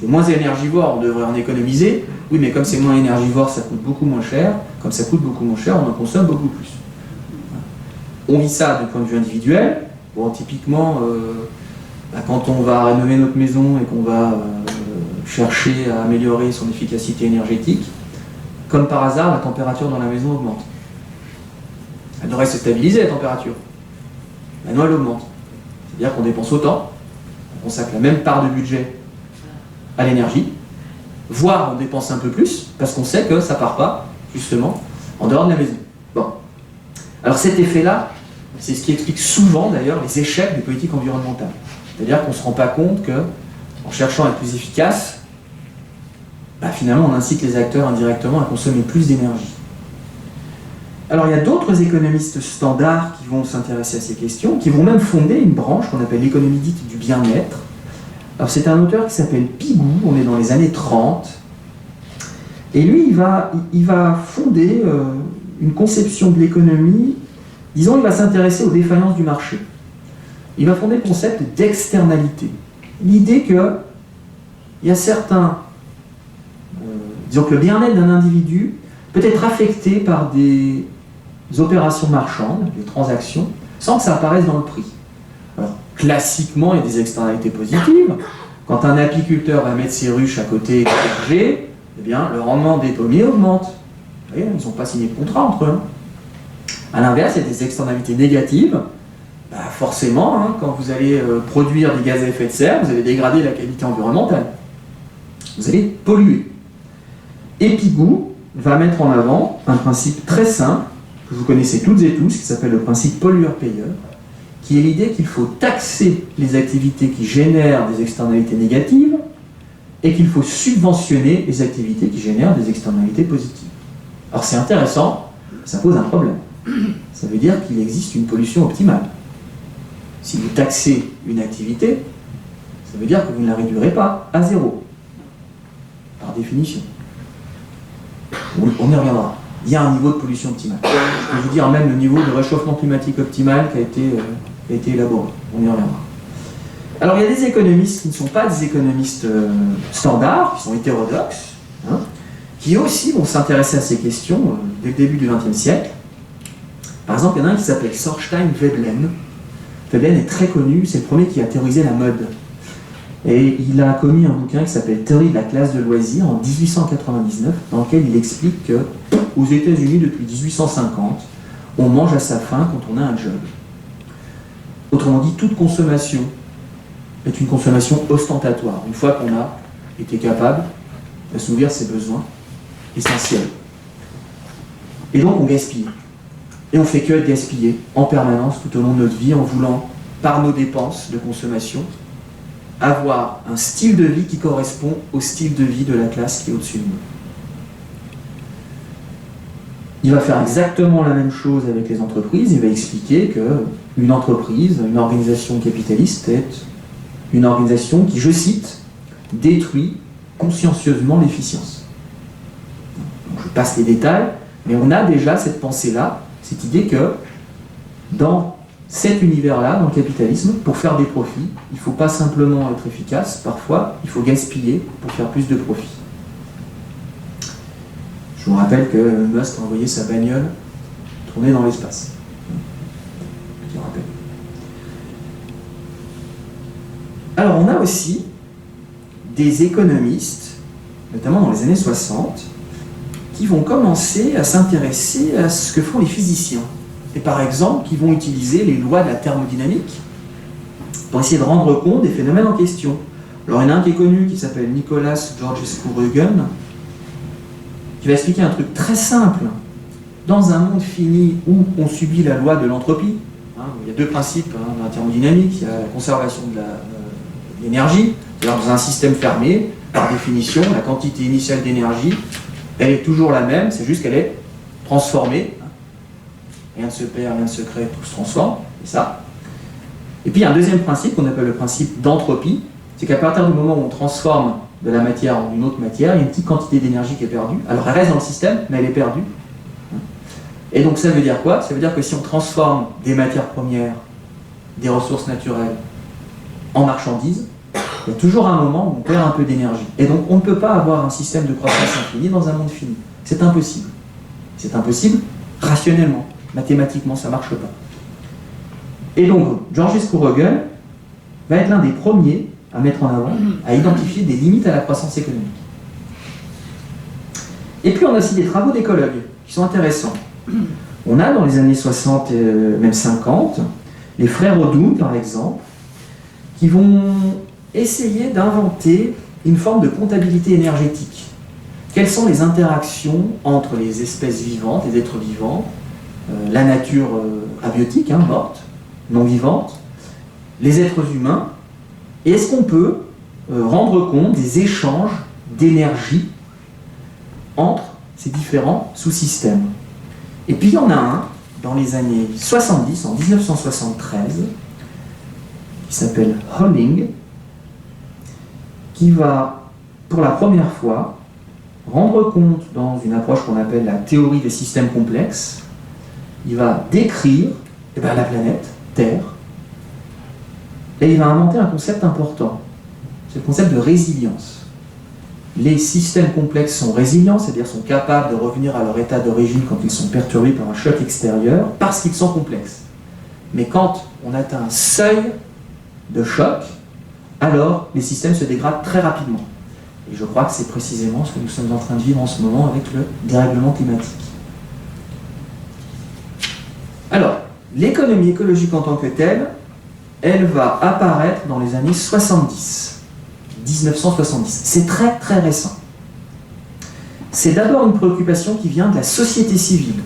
C'est moins énergivore, on devrait en économiser. Oui, mais comme c'est moins énergivore, ça coûte beaucoup moins cher. Comme ça coûte beaucoup moins cher, on en consomme beaucoup plus. On vit ça du point de vue individuel. Bon, typiquement, quand on va rénover notre maison et qu'on va chercher à améliorer son efficacité énergétique, comme par hasard, la température dans la maison augmente. Elle devrait se stabiliser, la température. Maintenant, elle augmente. C'est-à-dire qu'on dépense autant, on consacre la même part de budget à l'énergie, voire on dépense un peu plus, parce qu'on sait que ça ne part pas, justement, en dehors de la maison. Bon. Alors cet effet-là, c'est ce qui explique souvent, d'ailleurs, les échecs des politiques environnementales. C'est-à-dire qu'on ne se rend pas compte qu'en cherchant à être plus efficace, finalement, on incite les acteurs indirectement à consommer plus d'énergie. Alors, il y a d'autres économistes standards qui vont s'intéresser à ces questions, qui vont même fonder une branche qu'on appelle l'économie dite du bien-être. Alors, c'est un auteur qui s'appelle Pigou, on est dans les années 30, et lui, il va fonder une conception de l'économie, disons, il va s'intéresser aux défaillances du marché. Il va fonder le concept d'externalité. L'idée qu'il y a certains... disons que le bien-être d'un individu peut être affecté par des opérations marchandes, des transactions, sans que ça apparaisse dans le prix. Alors, classiquement, il y a des externalités positives. Quand un apiculteur va mettre ses ruches à côté des vergers, eh bien, le rendement des pommiers augmente. Vous voyez, ils n'ont pas signé de contrat entre eux. A l'inverse, il y a des externalités négatives. Forcément, quand vous allez produire des gaz à effet de serre, vous allez dégrader la qualité environnementale. Vous allez polluer. Et Pigou va mettre en avant un principe très simple, que vous connaissez toutes et tous, qui s'appelle le principe pollueur-payeur, qui est l'idée qu'il faut taxer les activités qui génèrent des externalités négatives et qu'il faut subventionner les activités qui génèrent des externalités positives. Alors c'est intéressant, ça pose un problème. Ça veut dire qu'il existe une pollution optimale. Si vous taxez une activité, ça veut dire que vous ne la réduirez pas à zéro, par définition. On y reviendra. Il y a un niveau de pollution optimale. Je peux vous dire même le niveau de réchauffement climatique optimal qui a été élaboré. On y reviendra. Alors il y a des économistes qui ne sont pas des économistes standards, qui sont hétérodoxes, qui aussi vont s'intéresser à ces questions dès le début du XXe siècle. Par exemple, il y en a un qui s'appelle Thorstein Veblen. Veblen est très connu, c'est le premier qui a théorisé la mode. Et il a commis un bouquin qui s'appelle Théorie de la classe de loisirs en 1899, dans lequel il explique qu'aux États-Unis, depuis 1850, on mange à sa faim quand on a un job. Autrement dit, toute consommation est une consommation ostentatoire, une fois qu'on a été capable d'assouvir ses besoins essentiels. Et donc on gaspille. Et on ne fait que gaspiller en permanence tout au long de notre vie en voulant, par nos dépenses de consommation, avoir un style de vie qui correspond au style de vie de la classe qui est au-dessus de nous. Il va faire exactement la même chose avec les entreprises. Il va expliquer qu'une entreprise, une organisation capitaliste est une organisation qui, je cite, détruit consciencieusement l'efficience. Donc, je passe les détails, mais on a déjà cette pensée-là, cette idée que dans cet univers-là, dans le capitalisme, pour faire des profits, il ne faut pas simplement être efficace, parfois il faut gaspiller pour faire plus de profits. Je vous rappelle que Musk a envoyé sa bagnole tourner dans l'espace. Je vous rappelle. Alors on a aussi des économistes, notamment dans les années 60, qui vont commencer à s'intéresser à ce que font les physiciens. Et par exemple, qui vont utiliser les lois de la thermodynamique pour essayer de rendre compte des phénomènes en question. Alors il y en a un qui est connu, qui s'appelle Nicolas Georgescu-Roegen, qui va expliquer un truc très simple. Dans un monde fini où on subit la loi de l'entropie, il y a deux principes dans la thermodynamique, il y a la conservation de l'énergie, c'est-à-dire dans un système fermé, par définition, la quantité initiale d'énergie, elle est toujours la même, c'est juste qu'elle est transformée. Rien ne se perd, rien ne se crée, tout se transforme, c'est ça. Et puis il y a un deuxième principe qu'on appelle le principe d'entropie, c'est qu'à partir du moment où on transforme de la matière en une autre matière, il y a une petite quantité d'énergie qui est perdue. Alors elle reste dans le système, mais elle est perdue. Et donc ça veut dire quoi? Ça veut dire que si on transforme des matières premières, des ressources naturelles, en marchandises, il y a toujours un moment où on perd un peu d'énergie. Et donc on ne peut pas avoir un système de croissance infinie dans un monde fini. C'est impossible. C'est impossible rationnellement. Mathématiquement, ça ne marche pas. Et donc, Georges Kurogen va être l'un des premiers à mettre en avant, à identifier des limites à la croissance économique. Et puis on a aussi des travaux d'écologues qui sont intéressants. On a dans les années 60 et même 50, les frères Odum par exemple, qui vont essayer d'inventer une forme de comptabilité énergétique. Quelles sont les interactions entre les espèces vivantes, les êtres vivants, la nature abiotique, morte, non vivante, les êtres humains, et est-ce qu'on peut rendre compte des échanges d'énergie entre ces différents sous-systèmes. Et puis il y en a un, dans les années 70, en 1973, qui s'appelle Holling, qui va, pour la première fois, rendre compte dans une approche qu'on appelle la théorie des systèmes complexes. Il va décrire la planète, Terre, et il va inventer un concept important, c'est le concept de résilience. Les systèmes complexes sont résilients, c'est-à-dire sont capables de revenir à leur état d'origine quand ils sont perturbés par un choc extérieur, parce qu'ils sont complexes. Mais quand on atteint un seuil de choc, alors les systèmes se dégradent très rapidement. Et je crois que c'est précisément ce que nous sommes en train de vivre en ce moment avec le dérèglement climatique. Alors, l'économie écologique en tant que telle, elle va apparaître dans les années 70, 1970. C'est très très récent. C'est d'abord une préoccupation qui vient de la société civile.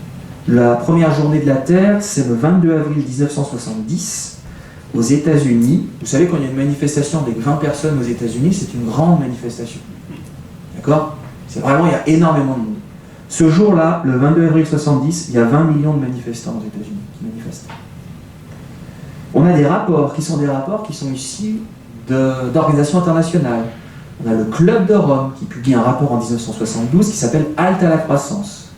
La première journée de la Terre, c'est le 22 avril 1970, aux États-Unis. Vous savez, quand il y a une manifestation avec 20 personnes aux États-Unis, c'est une grande manifestation. D'accord? C'est vraiment, il y a énormément de monde. Ce jour-là, le 22 avril 70, il y a 20 millions de manifestants aux États-Unis qui manifestent. On a des rapports qui sont issus d'organisations internationales. On a le Club de Rome qui publie un rapport en 1972 qui s'appelle Halte à la croissance.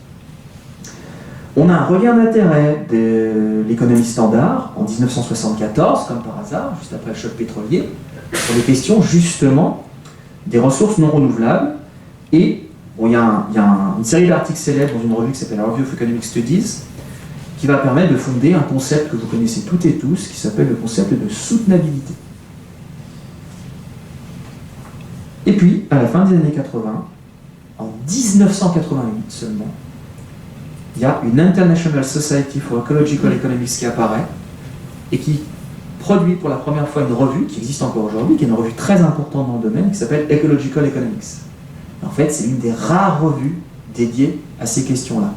On a un regain d'intérêt de l'économie standard en 1974, comme par hasard, juste après le choc pétrolier, sur les questions justement des ressources non renouvelables. Et il y a une série d'articles célèbres dans une revue qui s'appelle Review of Economic Studies, qui va permettre de fonder un concept que vous connaissez toutes et tous, qui s'appelle le concept de soutenabilité. Et puis, à la fin des années 80, en 1988 seulement, il y a une International Society for Ecological Economics qui apparaît et qui produit pour la première fois une revue qui existe encore aujourd'hui, qui est une revue très importante dans le domaine, qui s'appelle Ecological Economics. En fait, c'est une des rares revues dédiées à ces questions-là.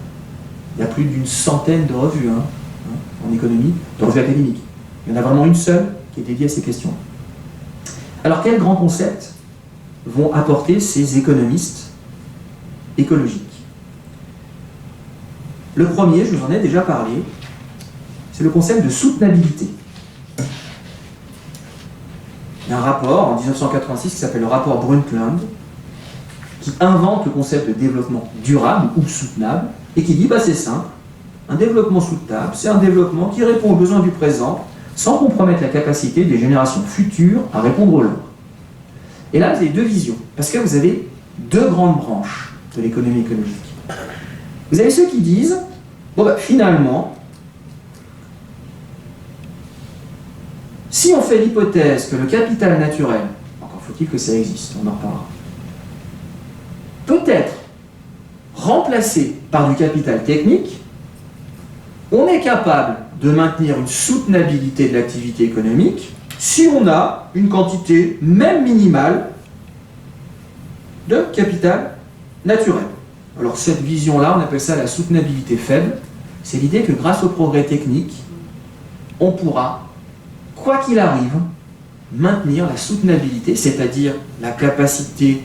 Il y a plus d'une centaine de revues en économie, de revues académiques. Il y en a vraiment une seule qui est dédiée à ces questions. Alors, quels grands concepts vont apporter ces économistes écologiques? Le premier, je vous en ai déjà parlé, c'est le concept de soutenabilité. Il y a un rapport en 1986 qui s'appelle le rapport Brundtland, qui invente le concept de développement durable ou soutenable, et qui dit, c'est simple, un développement soutenable, c'est un développement qui répond aux besoins du présent, sans compromettre la capacité des générations futures à répondre aux leurs. Et là, vous avez deux visions, parce que vous avez deux grandes branches de l'économie écologique. Vous avez ceux qui disent, finalement, si on fait l'hypothèse que le capital naturel, encore faut-il que ça existe, on en reparlera, peut être remplacé par du capital technique, on est capable de maintenir une soutenabilité de l'activité économique si on a une quantité même minimale de capital naturel. Alors cette vision-là, on appelle ça la soutenabilité faible. C'est l'idée que grâce au progrès technique, on pourra, quoi qu'il arrive, maintenir la soutenabilité, c'est-à-dire la capacité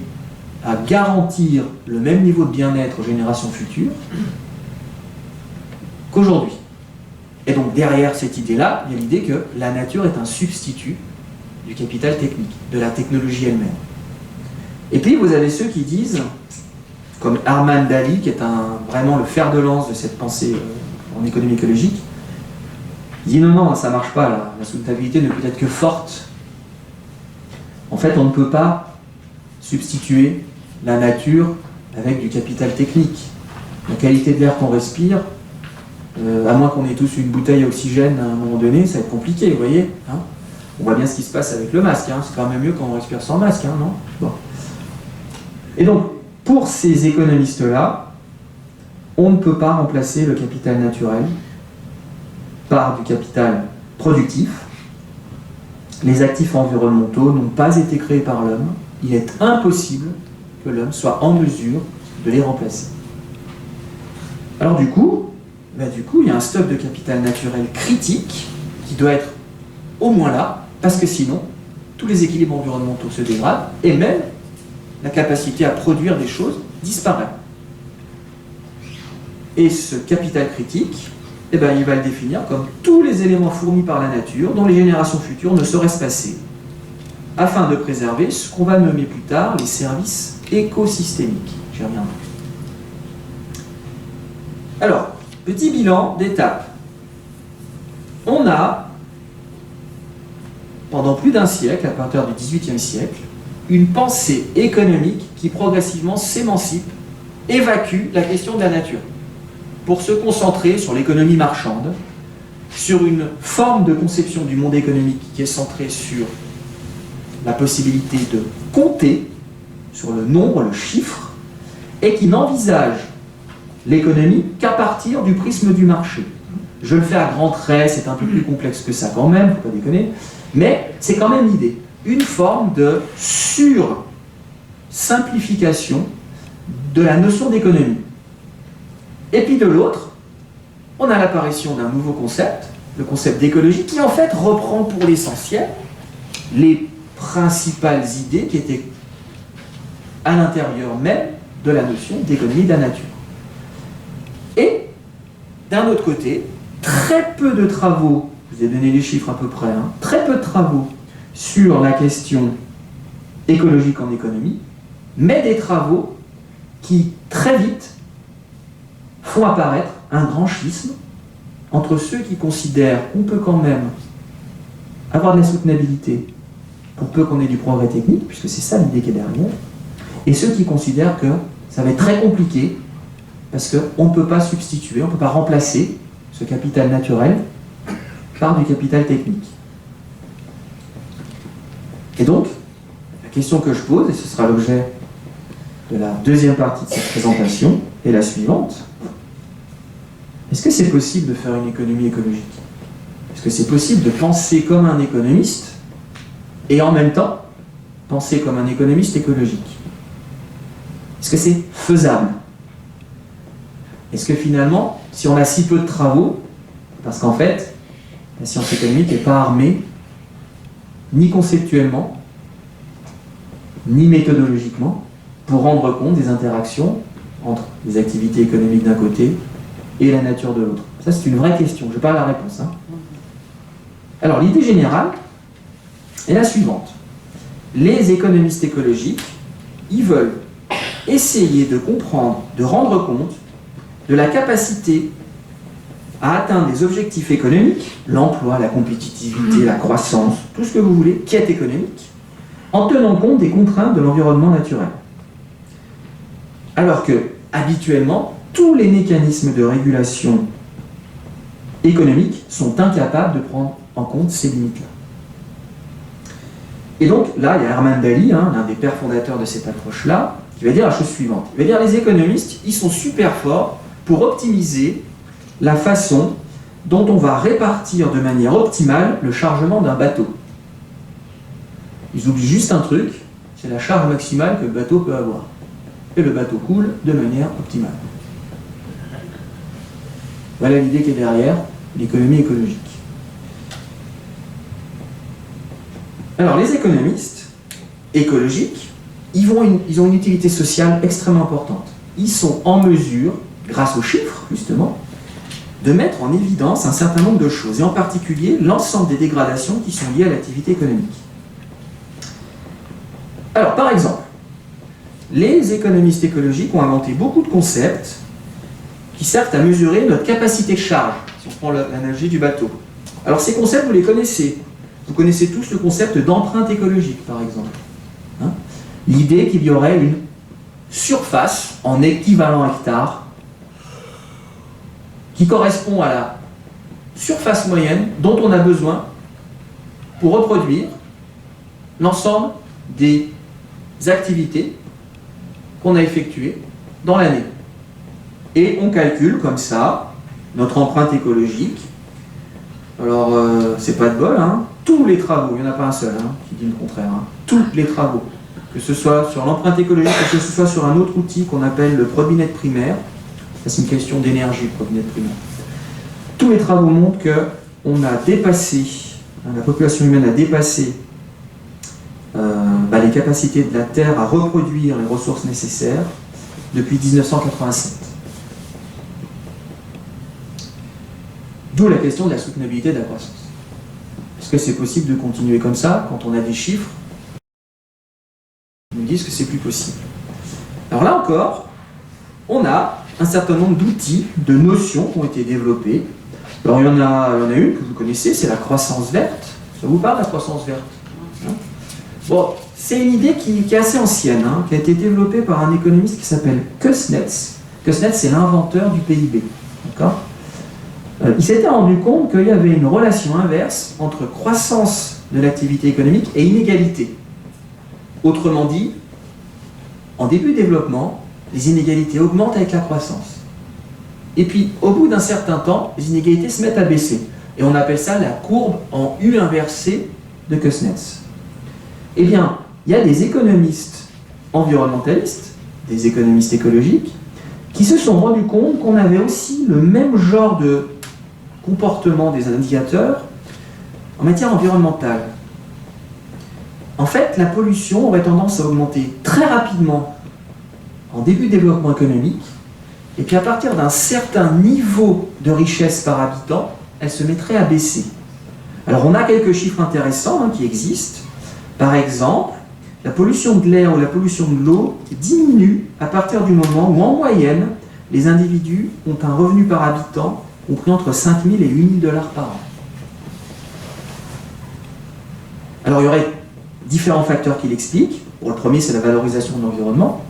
à garantir le même niveau de bien-être aux générations futures qu'aujourd'hui. Et donc derrière cette idée-là, il y a l'idée que la nature est un substitut du capital technique, de la technologie elle-même. Et puis vous avez ceux qui disent, comme Armand Daly, qui est vraiment le fer de lance de cette pensée en économie écologique, il dit non, ça ne marche pas, la soutenabilité ne peut être que forte. En fait, on ne peut pas substituer la nature avec du capital technique. La qualité de l'air qu'on respire, à moins qu'on ait tous une bouteille à oxygène à un moment donné, ça va être compliqué, vous voyez, hein. On voit bien ce qui se passe avec le masque, hein. C'est quand même mieux quand on respire sans masque, hein, non? Bon. Et donc, pour ces économistes-là, on ne peut pas remplacer le capital naturel par du capital productif. Les actifs environnementaux n'ont pas été créés par l'homme. Il est impossible que l'homme soit en mesure de les remplacer. Alors du coup, il y a un stock de capital naturel critique qui doit être au moins là, parce que sinon, tous les équilibres environnementaux se dégradent et même la capacité à produire des choses disparaît. Et ce capital critique, il va le définir comme tous les éléments fournis par la nature dont les générations futures ne sauraient se passer, afin de préserver ce qu'on va nommer plus tard les services écosystémiques. J'y reviendrai. Alors, petit bilan d'étape. On a, pendant plus d'un siècle, à partir du XVIIIe siècle, une pensée économique qui progressivement s'émancipe, évacue la question de la nature, pour se concentrer sur l'économie marchande, sur une forme de conception du monde économique qui est centrée sur la possibilité de compter, sur le nombre, le chiffre, et qui n'envisage l'économie qu'à partir du prisme du marché. Je le fais à grands traits, c'est un peu plus complexe que ça quand même, faut pas déconner, mais c'est quand même l'idée. Une forme de sur-simplification de la notion d'économie. Et puis de l'autre, on a l'apparition d'un nouveau concept, le concept d'écologie, qui en fait reprend pour l'essentiel les principales idées qui étaient à l'intérieur même de la notion d'économie de la nature. Et, d'un autre côté, très peu de travaux, je vous ai donné les chiffres à peu près, hein, très peu de travaux sur la question écologique en économie, mais des travaux qui, très vite, font apparaître un grand schisme entre ceux qui considèrent qu'on peut quand même avoir de la soutenabilité pour peu qu'on ait du progrès technique, puisque c'est ça l'idée qui est derrière, et ceux qui considèrent que ça va être très compliqué parce qu'on ne peut pas substituer, on ne peut pas remplacer ce capital naturel par du capital technique. Et donc, la question que je pose, et ce sera l'objet de la deuxième partie de cette présentation, est la suivante. Est-ce que c'est possible de faire une économie écologique? Est-ce que c'est possible de penser comme un économiste et en même temps penser comme un économiste écologique? Est-ce que c'est faisable? Est-ce que finalement, si on a si peu de travaux, parce qu'en fait, la science économique n'est pas armée, ni conceptuellement, ni méthodologiquement, pour rendre compte des interactions entre les activités économiques d'un côté et la nature de l'autre? Ça, c'est une vraie question, je n'ai pas la réponse. Hein. Alors, l'idée générale est la suivante. Les économistes écologiques, ils veulent essayer de comprendre, de rendre compte de la capacité à atteindre des objectifs économiques, l'emploi, la compétitivité, la croissance, tout ce que vous voulez, qui est économique, en tenant compte des contraintes de l'environnement naturel. Alors que, habituellement, tous les mécanismes de régulation économique sont incapables de prendre en compte ces limites-là. Et donc, là, il y a Armand Daly, hein, l'un des pères fondateurs de cette approche-là, qui va dire la chose suivante. Il va dire les économistes, ils sont super forts pour optimiser la façon dont on va répartir de manière optimale le chargement d'un bateau. Ils oublient juste un truc, c'est la charge maximale que le bateau peut avoir. Et le bateau coule de manière optimale. Voilà l'idée qui est derrière l'économie écologique. Alors les économistes écologiques ils ont une utilité sociale extrêmement importante. Ils sont en mesure, grâce aux chiffres, justement, de mettre en évidence un certain nombre de choses, et en particulier l'ensemble des dégradations qui sont liées à l'activité économique. Alors, par exemple, les économistes écologiques ont inventé beaucoup de concepts qui servent à mesurer notre capacité de charge, si on prend l'analogie du bateau. Alors, ces concepts, vous les connaissez. Vous connaissez tous le concept d'empreinte écologique, par exemple. Hein? L'idée qu'il y aurait une surface en équivalent hectare qui correspond à la surface moyenne dont on a besoin pour reproduire l'ensemble des activités qu'on a effectuées dans l'année. Et on calcule comme ça notre empreinte écologique. Alors, c'est pas de bol, hein. Tous les travaux, il n'y en a pas un seul qui dit le contraire, hein. Tous les travaux, que ce soit sur l'empreinte écologique, que ce soit sur un autre outil qu'on appelle le Probinet primaire. Ça, c'est une question d'énergie, le Probinet primaire. Tous les travaux montrent qu'on a dépassé, la population humaine a dépassé les capacités de la Terre à reproduire les ressources nécessaires depuis 1987. D'où la question de la soutenabilité de la croissance. Est-ce que c'est possible de continuer comme ça quand on a des chiffres qui nous disent que c'est plus possible? Alors là encore, on a un certain nombre d'outils, de notions qui ont été développées. Alors il y en a une que vous connaissez, c'est la croissance verte. Ça vous parle, la croissance verte? Bon, c'est une idée qui est assez ancienne, qui a été développée par un économiste qui s'appelle Kuznets. Kuznets, c'est l'inventeur du PIB. D'accord ? Il s'était rendu compte qu'il y avait une relation inverse entre croissance de l'activité économique et inégalité. Autrement dit, en début de développement, les inégalités augmentent avec la croissance. Et puis, au bout d'un certain temps, les inégalités se mettent à baisser. Et on appelle ça la courbe en U inversée de Kuznets. Eh bien, il y a des économistes environnementalistes, des économistes écologiques, qui se sont rendus compte qu'on avait aussi le même genre de comportement des indicateurs en matière environnementale. En fait, la pollution aurait tendance à augmenter très rapidement en début de développement économique, et puis à partir d'un certain niveau de richesse par habitant, elle se mettrait à baisser. Alors on a quelques chiffres intéressants qui existent. Par exemple, la pollution de l'air ou la pollution de l'eau diminue à partir du moment où, en moyenne, les individus ont un revenu par habitant compris entre 5 000 et 8 000 $ par an. Alors il y aurait différents facteurs qui l'expliquent. Pour le premier, c'est la valorisation de l'environnement.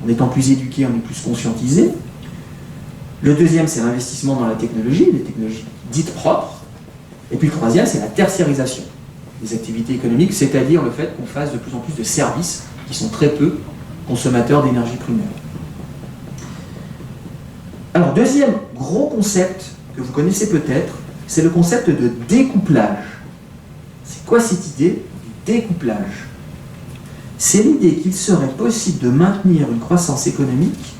En étant plus éduqué, on est plus conscientisé. Le deuxième, c'est l'investissement dans la technologie, les technologies dites propres. Et puis le troisième, c'est la tertiarisation des activités économiques, c'est-à-dire le fait qu'on fasse de plus en plus de services qui sont très peu consommateurs d'énergie primaire. Alors, deuxième gros concept que vous connaissez peut-être, c'est le concept de découplage. C'est quoi cette idée du découplage? C'est l'idée qu'il serait possible de maintenir une croissance économique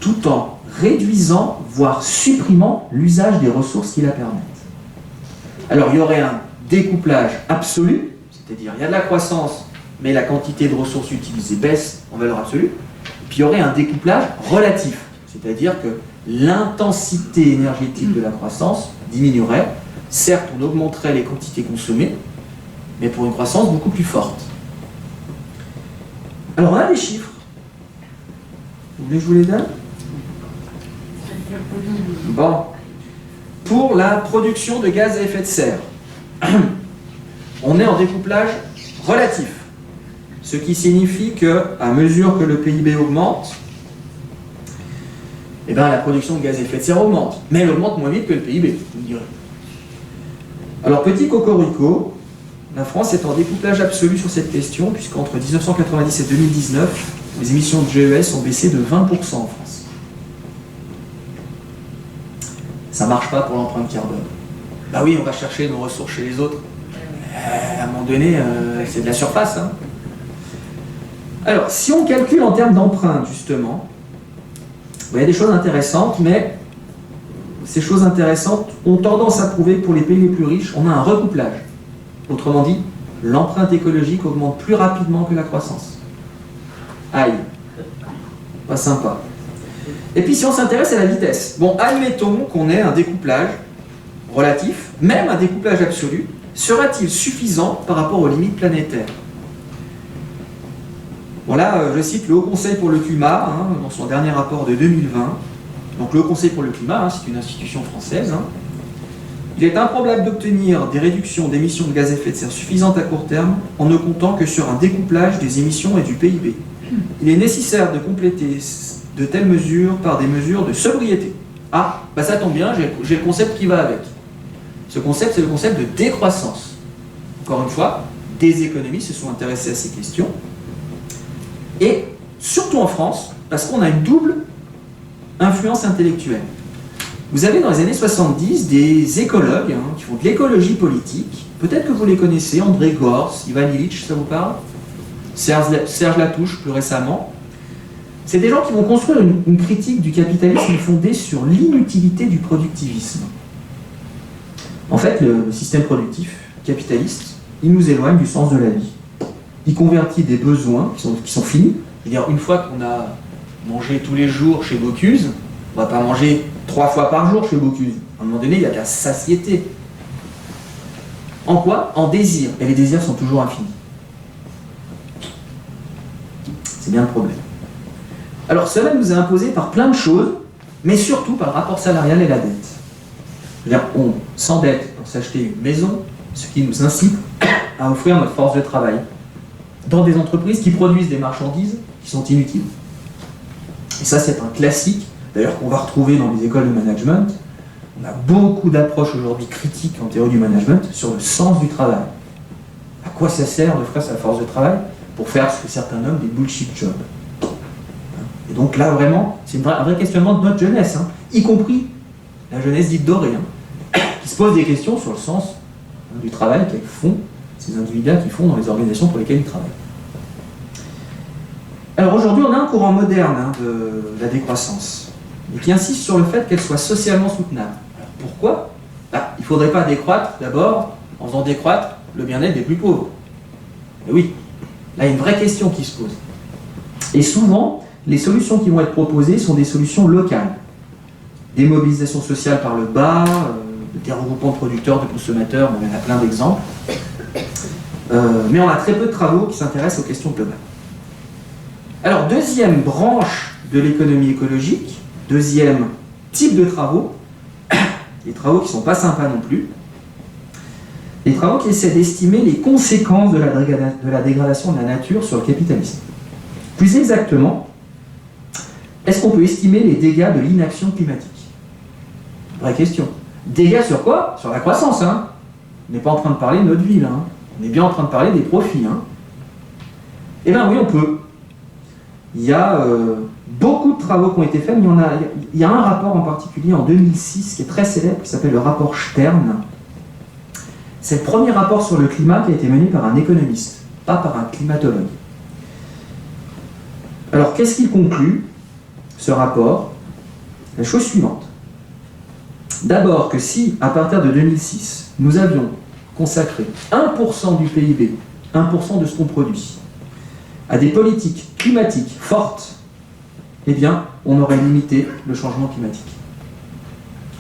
tout en réduisant, voire supprimant l'usage des ressources qui la permettent. Alors, il y aurait un découplage absolu, c'est-à-dire il y a de la croissance, mais la quantité de ressources utilisées baisse en valeur absolue. Puis il y aurait un découplage relatif, c'est-à-dire que l'intensité énergétique de la croissance diminuerait. Certes, on augmenterait les quantités consommées, mais pour une croissance beaucoup plus forte. Alors on a des chiffres. Vous voulez que je vous les donne? Bon. Pour la production de gaz à effet de serre, on est en découplage relatif, ce qui signifie qu'à mesure que le PIB augmente, la production de gaz à effet de serre augmente, mais elle augmente moins vite que le PIB, vous me direz. Alors, petit cocorico, la France est en découplage absolu sur cette question, puisqu'entre 1990 et 2019, les émissions de GES ont baissé de 20% en France. Ça ne marche pas pour l'empreinte carbone. Bah oui, on va chercher nos ressources chez les autres. À un moment donné, c'est de la surface. Alors, si on calcule en termes d'empreinte, justement, il y a des choses intéressantes, mais ces choses intéressantes ont tendance à prouver que pour les pays les plus riches, on a un recouplage. Autrement dit, l'empreinte écologique augmente plus rapidement que la croissance. Aïe, pas sympa. Et puis si on s'intéresse à la vitesse, bon, admettons qu'on ait un découplage relatif, même un découplage absolu, sera-t-il suffisant par rapport aux limites planétaires? Bon là, je cite le Haut Conseil pour le climat, hein, dans son dernier rapport de 2020. Donc le Haut Conseil pour le climat, hein, c'est une institution française. Hein. Il est improbable d'obtenir des réductions d'émissions de gaz à effet de serre suffisantes à court terme en ne comptant que sur un découplage des émissions et du PIB. Il est nécessaire de compléter de telles mesures par des mesures de sobriété. Ah, bah ça tombe bien, j'ai le concept qui va avec. Ce concept, c'est le concept de décroissance. Encore une fois, des économistes se sont intéressés à ces questions. Et surtout en France, parce qu'on a une double influence intellectuelle. Vous avez dans les années 70 des écologues hein, qui font de l'écologie politique. Peut-être que vous les connaissez, André Gors, Ivan Illich, ça vous parle? Serge Latouche, plus récemment. C'est des gens qui vont construire une critique du capitalisme fondée sur l'inutilité du productivisme. En fait, le système productif capitaliste, il nous éloigne du sens de la vie. Il convertit des besoins qui sont finis. C'est-à-dire, une fois qu'on a mangé tous les jours chez Bocuse, on ne va pas manger 3 fois par jour chez Bocuse. À un moment donné, il y a de la satiété. En quoi? En désir. Et les désirs sont toujours infinis. C'est bien le problème. Alors, cela nous est imposé par plein de choses, mais surtout par le rapport salarial et la dette. C'est-à-dire, on s'endette pour s'acheter une maison, ce qui nous incite à offrir notre force de travail dans des entreprises qui produisent des marchandises qui sont inutiles. Et ça, c'est un classique, d'ailleurs, qu'on va retrouver dans les écoles de management. On a beaucoup d'approches aujourd'hui critiques en théorie du management sur le sens du travail. À quoi ça sert d'offrir sa force de travail? Pour faire ce que certains nomment des bullshit jobs. Et donc là, vraiment, c'est un vrai questionnement de notre jeunesse, hein, y compris la jeunesse dite dorée, hein, qui se pose des questions sur le sens du travail qu'ils font, ces individus qui font dans les organisations pour lesquelles ils travaillent. Alors aujourd'hui, on a un courant moderne hein, de la décroissance, et qui insiste sur le fait qu'elle soit socialement soutenable. Alors pourquoi? Il ne faudrait pas décroître, d'abord, en faisant décroître le bien-être des plus pauvres. Et oui, là, il y a une vraie question qui se pose. Et souvent, les solutions qui vont être proposées sont des solutions locales. Des mobilisations sociales par le bas, des regroupements de producteurs, de consommateurs, on en a plein d'exemples. Mais on a très peu de travaux qui s'intéressent aux questions globales. Alors, deuxième branche de l'économie écologique, deuxième type de travaux, des travaux qui ne sont pas sympas non plus, les travaux qui essaient d'estimer les conséquences de la dégradation de la nature sur le capitalisme. Plus exactement, est-ce qu'on peut estimer les dégâts de l'inaction climatique? Vraie question. Dégâts sur quoi? Sur la croissance, hein. On n'est pas en train de parler de notre ville, hein. On est bien en train de parler des profits, hein. Eh bien oui, on peut. Il y a beaucoup de travaux qui ont été faits, mais il y a un rapport en particulier en 2006 qui est très célèbre, qui s'appelle le rapport Stern. C'est le premier rapport sur le climat qui a été mené par un économiste, pas par un climatologue. Alors, qu'est-ce qu'il conclut, ce rapport? La chose suivante. D'abord que si, à partir de 2006, nous avions consacré 1% du PIB, 1% de ce qu'on produit, à des politiques climatiques fortes, eh bien, on aurait limité le changement climatique.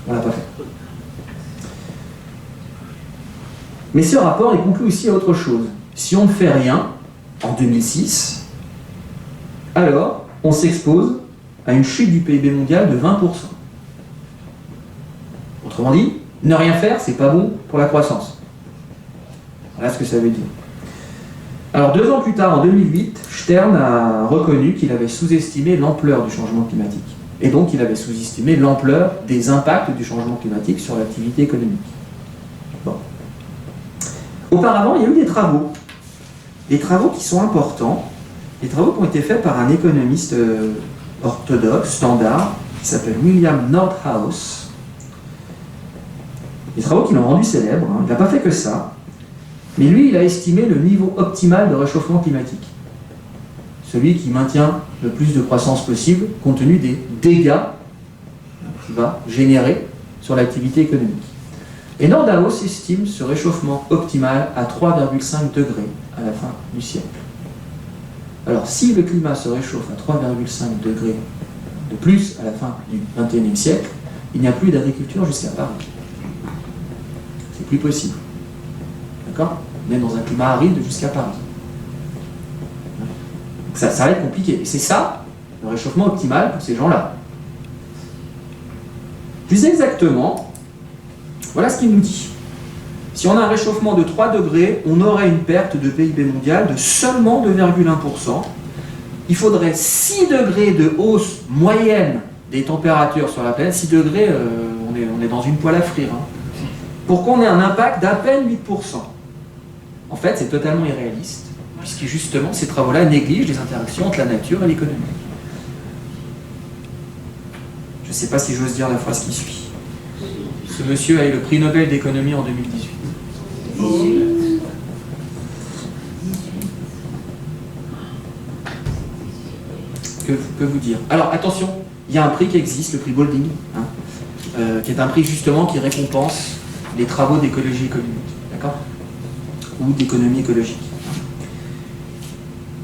On ne l'a pas fait. Mais ce rapport, il conclut aussi à autre chose. Si on ne fait rien, en 2006, alors on s'expose à une chute du PIB mondial de 20%. Autrement dit, ne rien faire, c'est pas bon pour la croissance. Voilà ce que ça veut dire. Alors 2 ans plus tard, en 2008, Stern a reconnu qu'il avait sous-estimé l'ampleur du changement climatique. Et donc il avait sous-estimé l'ampleur des impacts du changement climatique sur l'activité économique. Bon. Auparavant, il y a eu des travaux qui sont importants, des travaux qui ont été faits par un économiste orthodoxe, standard, qui s'appelle William Nordhaus. Des travaux qui l'ont rendu célèbre, hein. Il n'a pas fait que ça, mais lui, il a estimé le niveau optimal de réchauffement climatique. Celui qui maintient le plus de croissance possible, compte tenu des dégâts qu'il va générer sur l'activité économique. Et Nordhaus estime ce réchauffement optimal à 3,5 degrés à la fin du siècle. Alors, si le climat se réchauffe à 3,5 degrés de plus à la fin du XXIe siècle, il n'y a plus d'agriculture jusqu'à Paris. C'est plus possible. D'accord? On est dans un climat aride jusqu'à Paris. Donc ça va être compliqué. Et c'est ça, le réchauffement optimal pour ces gens-là. Plus exactement, voilà ce qu'il nous dit. Si on a un réchauffement de 3 degrés, on aurait une perte de PIB mondial de seulement 2,1%. Il faudrait 6 degrés de hausse moyenne des températures sur la planète. 6 degrés, on est dans une poêle à frire. Hein, pour qu'on ait un impact d'à peine 8%. En fait, c'est totalement irréaliste, puisque justement, ces travaux-là négligent les interactions entre la nature et l'économie. Je ne sais pas si j'ose dire la phrase qui suit. Ce monsieur a eu le prix Nobel d'économie en 2018. Que vous dire? Alors attention, il y a un prix qui existe, le prix Baldwin, qui est un prix justement qui récompense les travaux d'écologie économique, d'accord? Ou d'économie écologique,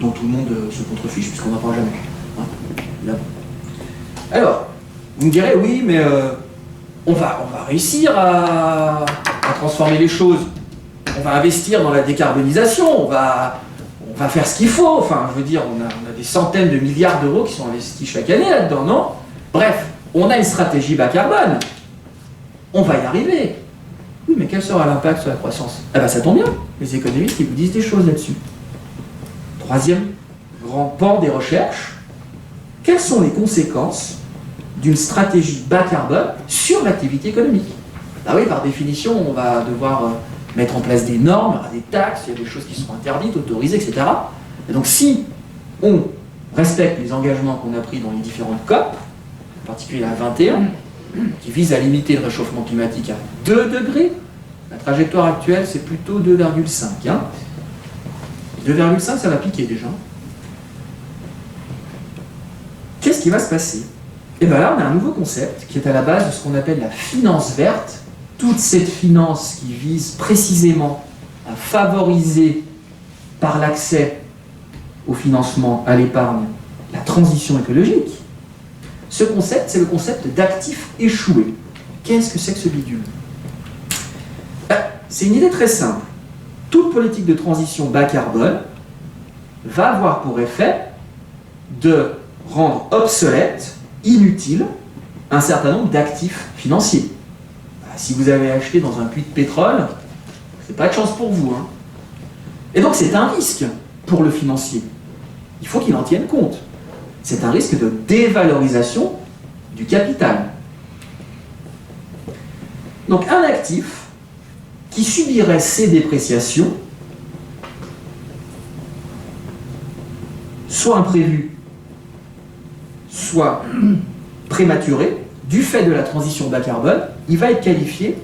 dont tout le monde se contrefiche puisqu'on n'en parle jamais. Alors, vous me direz, oui, mais on va réussir à transformer les choses. On va investir dans la décarbonisation, on va faire ce qu'il faut. Enfin, je veux dire, on a des centaines de milliards d'euros qui sont investis chaque année là-dedans, non? Bref, on a une stratégie bas carbone. On va y arriver. Oui, mais quel sera l'impact sur la croissance? Ah ben ça tombe bien, les économistes ils vous disent des choses là-dessus. Troisième grand pan des recherches, quelles sont les conséquences d'une stratégie bas carbone sur l'activité économique? Ah oui, par définition, on va devoir mettre en place des normes, il y aura des taxes, il y a des choses qui seront interdites, autorisées, etc. Et donc si on respecte les engagements qu'on a pris dans les différentes COP, en particulier la 21, qui vise à limiter le réchauffement climatique à 2 degrés, la trajectoire actuelle c'est plutôt 2,5. Hein. 2,5 ça va piquer déjà. Qu'est-ce qui va se passer? Et bien là on a un nouveau concept qui est à la base de ce qu'on appelle la finance verte. Toute cette finance qui vise précisément à favoriser par l'accès au financement, à l'épargne, la transition écologique. Ce concept, c'est le concept d'actifs échoués. Qu'est-ce que c'est que ce bidule? C'est une idée très simple. Toute politique de transition bas carbone va avoir pour effet de rendre obsolète, inutile, un certain nombre d'actifs financiers. Si vous avez acheté dans un puits de pétrole, c'est pas de chance pour vous. Hein. Et donc c'est un risque pour le financier. Il faut qu'il en tienne compte. C'est un risque de dévalorisation du capital. Donc un actif qui subirait ces dépréciations, soit imprévues, soit prématurées, du fait de la transition bas carbone, il va être qualifié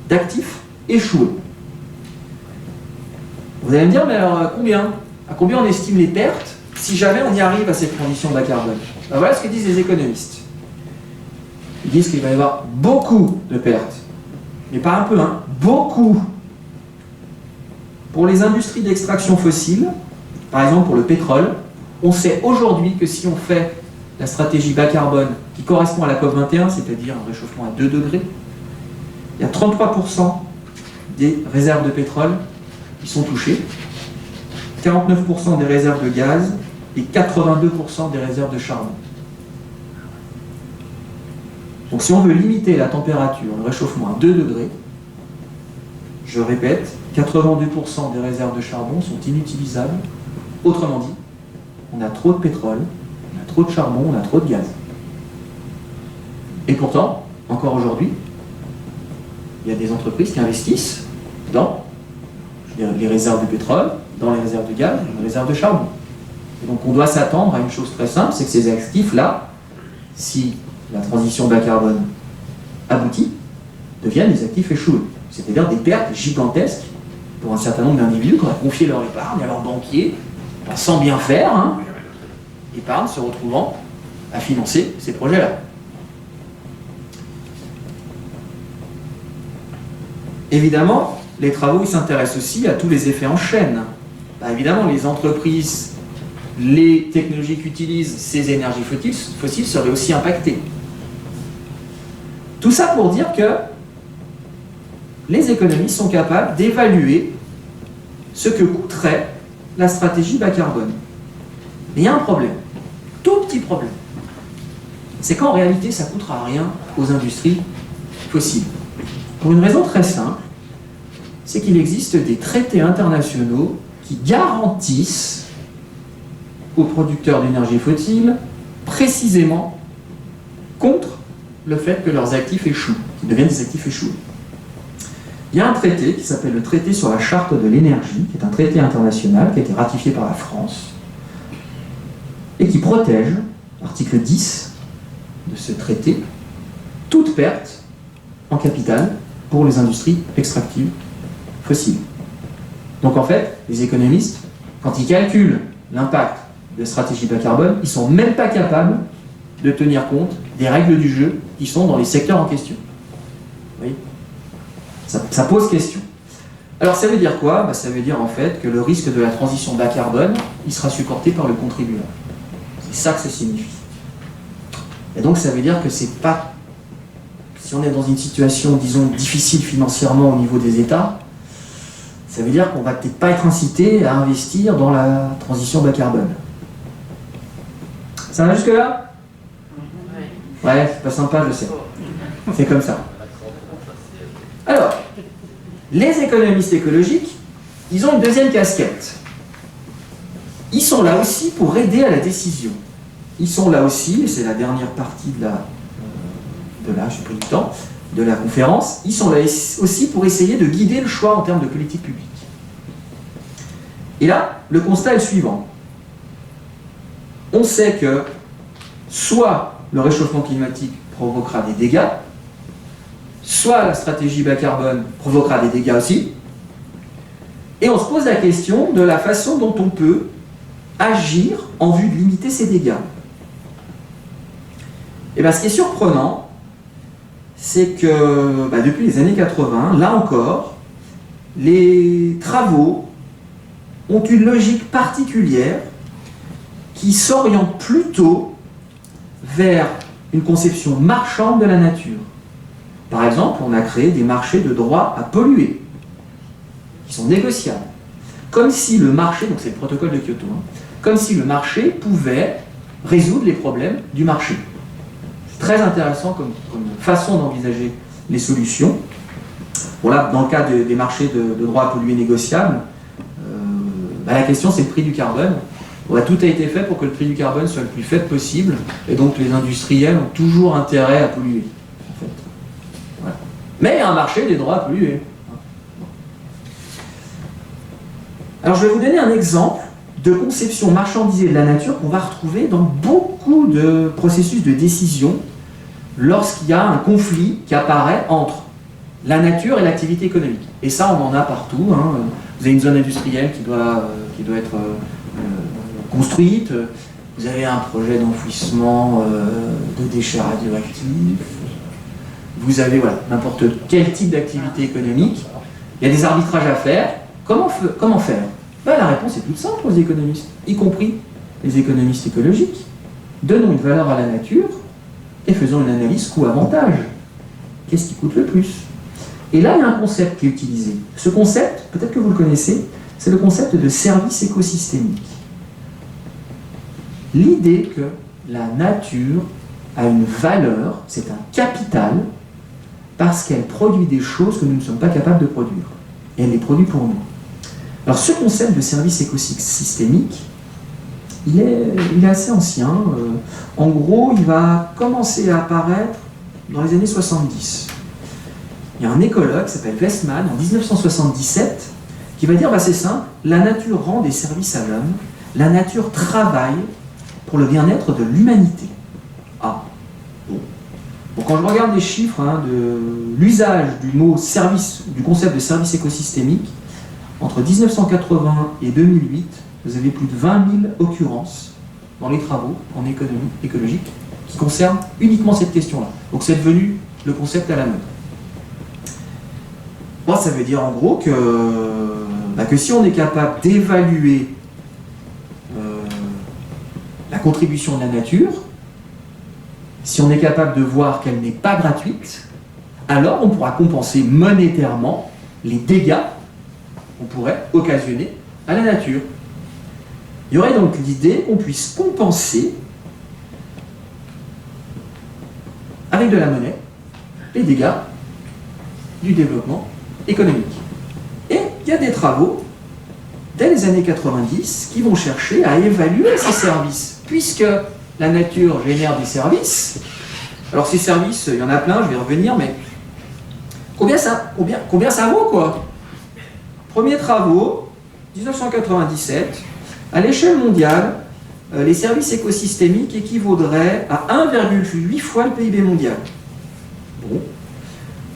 d'actif échoué. Vous allez me dire, mais alors combien? À combien on estime les pertes si jamais on y arrive à cette transition bas carbone? Ben voilà ce que disent les économistes. Ils disent qu'il va y avoir beaucoup de pertes. Mais pas un peu, hein, beaucoup. Pour les industries d'extraction fossile, par exemple pour le pétrole, on sait aujourd'hui que si on fait la stratégie bas carbone qui correspond à la COP21, c'est-à-dire un réchauffement à 2 degrés, il y a 33% des réserves de pétrole qui sont touchées, 49% des réserves de gaz et 82% des réserves de charbon. Donc si on veut limiter la température, le réchauffement à 2 degrés, je répète, 82% des réserves de charbon sont inutilisables. Autrement dit, on a trop de pétrole, on a trop de charbon, on a trop de gaz. Et pourtant, encore aujourd'hui, il y a des entreprises qui investissent dans les réserves de pétrole, dans les réserves de gaz, dans les réserves de charbon. Et donc on doit s'attendre à une chose très simple, c'est que ces actifs-là, si la transition bas carbone aboutit, deviennent des actifs échoués. C'est-à-dire des pertes gigantesques pour un certain nombre d'individus qui ont confié leur épargne à leurs banquiers, sans bien faire, hein, épargne se retrouvant à financer ces projets-là. Évidemment, les travaux s'intéressent aussi à tous les effets en chaîne. Bah, évidemment, les entreprises les technologies qu'utilisent ces énergies fossiles seraient aussi impactées. Tout ça pour dire que les économistes sont capables d'évaluer ce que coûterait la stratégie bas carbone. Mais il y a un problème, tout petit problème. C'est qu'en réalité, ça ne coûtera rien aux industries fossiles. Pour une raison très simple, c'est qu'il existe des traités internationaux qui garantissent aux producteurs d'énergie fossile précisément contre le fait que leurs actifs échouent, qu'ils deviennent des actifs échoués. Il y a un traité qui s'appelle le traité sur la charte de l'énergie, qui est un traité international qui a été ratifié par la France et qui protège, article 10 de ce traité, toute perte en capital pour les industries extractives fossiles. Donc en fait, les économistes, quand ils calculent l'impact de la stratégie bas carbone, ils ne sont même pas capables de tenir compte des règles du jeu qui sont dans les secteurs en question. Vous voyez ? Ça pose question. Alors ça veut dire quoi ? Ça veut dire en fait que le risque de la transition bas carbone, il sera supporté par le contribuable. C'est ça que ça signifie. Et donc ça veut dire que c'est pas... Si on est dans une situation, disons, difficile financièrement au niveau des États, ça veut dire qu'on va peut-être pas être incité à investir dans la transition bas carbone. Ça va jusque-là ? Ouais, c'est pas sympa, je sais. C'est comme ça. Alors, les économistes écologiques, ils ont une deuxième casquette. Ils sont là aussi pour aider à la décision. Ils sont là aussi, et c'est la dernière partie j'ai pris du temps, de la conférence, ils sont là aussi pour essayer de guider le choix en termes de politique publique. Et là, le constat est le suivant. On sait que soit le réchauffement climatique provoquera des dégâts, soit la stratégie bas carbone provoquera des dégâts aussi, et on se pose la question de la façon dont on peut agir en vue de limiter ces dégâts. Et bien ce qui est surprenant, c'est que depuis les années 80, là encore, les travaux ont une logique particulière qui s'oriente plutôt vers une conception marchande de la nature. Par exemple, on a créé des marchés de droit à polluer, qui sont négociables. Comme si le marché, donc c'est le protocole de Kyoto, comme si le marché pouvait résoudre les problèmes du marché. C'est très intéressant comme façon d'envisager les solutions. Bon là, dans le cas des marchés de droit à polluer négociables, la question c'est le prix du carbone. Tout a été fait pour que le prix du carbone soit le plus faible possible, et donc les industriels ont toujours intérêt à polluer. En fait. Voilà. Mais il y a un marché des droits à polluer. Alors je vais vous donner un exemple de conception marchandisée de la nature qu'on va retrouver dans beaucoup de processus de décision lorsqu'il y a un conflit qui apparaît entre la nature et l'activité économique. Et ça, on en a partout. Vous avez une zone industrielle qui doit être construite, vous avez un projet d'enfouissement de déchets radioactifs, vous avez n'importe quel type d'activité économique, il y a des arbitrages à faire. Comment faire ? La réponse est toute simple aux économistes, y compris les économistes écologiques. Donnons une valeur à la nature et faisons une analyse coût-avantage. Qu'est-ce qui coûte le plus ? Et là, il y a un concept qui est utilisé. Ce concept, peut-être que vous le connaissez, c'est le concept de service écosystémique. L'idée que la nature a une valeur, c'est un capital, parce qu'elle produit des choses que nous ne sommes pas capables de produire. Et elle les produit pour nous. Alors ce concept de service écosystémique, il est assez ancien. En gros, il va commencer à apparaître dans les années 70. Il y a un écologue qui s'appelle Westman, en 1977, qui va dire, c'est simple, la nature rend des services à l'homme, la nature travaille pour le bien-être de l'humanité. Ah, bon. Bon, quand je regarde les chiffres de l'usage du mot service, du concept de service écosystémique, entre 1980 et 2008, vous avez plus de 20 000 occurrences dans les travaux en économie écologique qui concernent uniquement cette question-là. Donc c'est devenu le concept à la mode. Bon, ça veut dire en gros que si on est capable d'évaluer contribution de la nature, si on est capable de voir qu'elle n'est pas gratuite, alors on pourra compenser monétairement les dégâts qu'on pourrait occasionner à la nature. Il y aurait donc l'idée qu'on puisse compenser avec de la monnaie les dégâts du développement économique. Et il y a des travaux dès les années 90 qui vont chercher à évaluer ces services, puisque la nature génère des services. Alors ces services, il y en a plein, je vais y revenir, mais combien ça vaut, quoi? Premiers travaux, 1997, à l'échelle mondiale, les services écosystémiques équivaudraient à 1,8 fois le PIB mondial. Bon.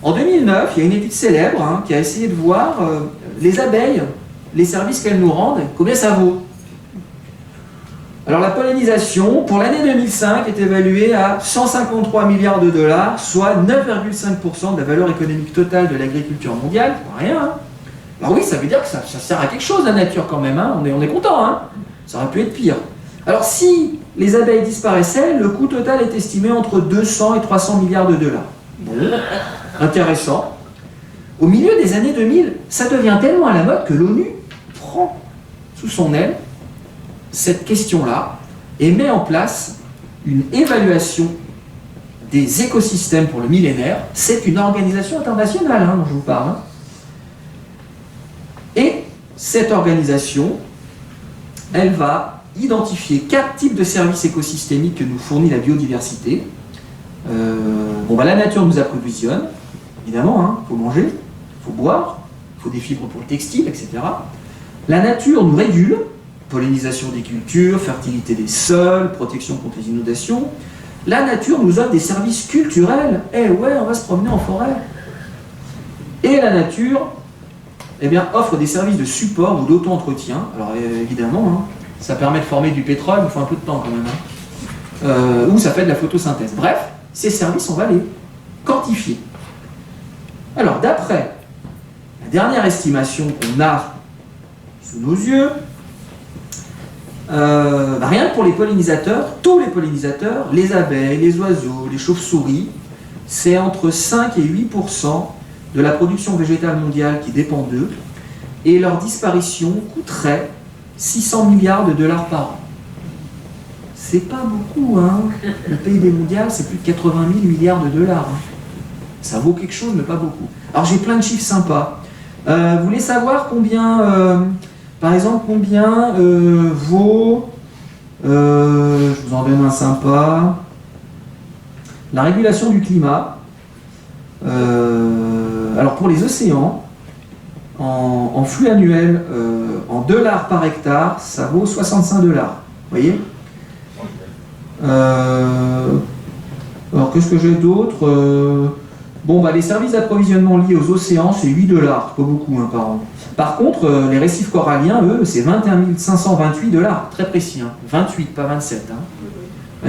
En 2009, il y a une étude célèbre qui a essayé de voir les abeilles, les services qu'elles nous rendent, combien ça vaut. Alors la pollinisation, pour l'année 2005, est évaluée à 153 milliards de dollars, soit 9,5% de la valeur économique totale de l'agriculture mondiale. C'est pas rien. Alors oui, ça veut dire que ça sert à quelque chose, la nature, quand même. On est content. Ça aurait pu être pire. Alors si les abeilles disparaissaient, le coût total est estimé entre 200 et 300 milliards de dollars. Bon, intéressant. Au milieu des années 2000, ça devient tellement à la mode que l'ONU prend sous son aile cette question-là et met en place une évaluation des écosystèmes pour le millénaire. C'est une organisation internationale dont je vous parle. Et cette organisation, elle va identifier 4 types de services écosystémiques que nous fournit la biodiversité. La nature nous approvisionne, évidemment, il faut manger, il faut boire, il faut des fibres pour le textile, etc. La nature nous régule, pollinisation des cultures, fertilité des sols, protection contre les inondations. La nature nous offre des services culturels. On va se promener en forêt. Et la nature, offre des services de support ou d'auto-entretien. Alors évidemment, ça permet de former du pétrole, il faut un peu de temps quand même. Ou ça fait de la photosynthèse. Bref, ces services, on va les quantifier. Alors d'après la dernière estimation qu'on a sous nos yeux, rien que pour les pollinisateurs, tous les pollinisateurs, les abeilles, les oiseaux, les chauves-souris, c'est entre 5 et 8% de la production végétale mondiale qui dépend d'eux, et leur disparition coûterait 600 milliards de dollars par an. C'est pas beaucoup, Le PIB mondial, c'est plus de 80 000 milliards de dollars. Ça vaut quelque chose, mais pas beaucoup. Alors j'ai plein de chiffres sympas. Vous voulez savoir combien, par exemple, combien vaut, je vous en donne un sympa, la régulation du climat. Alors pour les océans, en flux annuel, en dollars par hectare, ça vaut 65 dollars. Vous voyez? Alors qu'est-ce que j'ai d'autre? Les services d'approvisionnement liés aux océans, c'est 8 dollars, pas beaucoup par an. Par contre, les récifs coralliens, eux, c'est 21 528 dollars, très précis, 28, pas 27,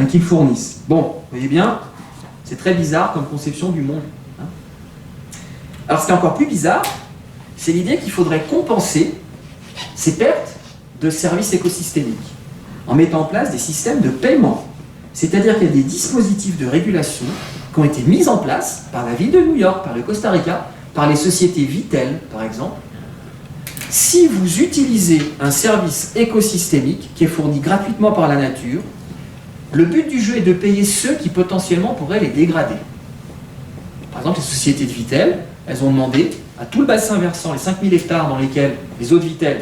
qu'ils fournissent. Bon, vous voyez bien, c'est très bizarre comme conception du monde. Alors ce qui est encore plus bizarre, c'est l'idée qu'il faudrait compenser ces pertes de services écosystémiques en mettant en place des systèmes de paiement. C'est-à-dire qu'il y a des dispositifs de régulation qui ont été mis en place par la ville de New York, par le Costa Rica, par les sociétés Vittel, par exemple. Si vous utilisez un service écosystémique qui est fourni gratuitement par la nature, le but du jeu est de payer ceux qui potentiellement pourraient les dégrader. Par exemple, les sociétés de Vittel, elles ont demandé à tout le bassin versant, les 5000 hectares dans lesquels les eaux de Vittel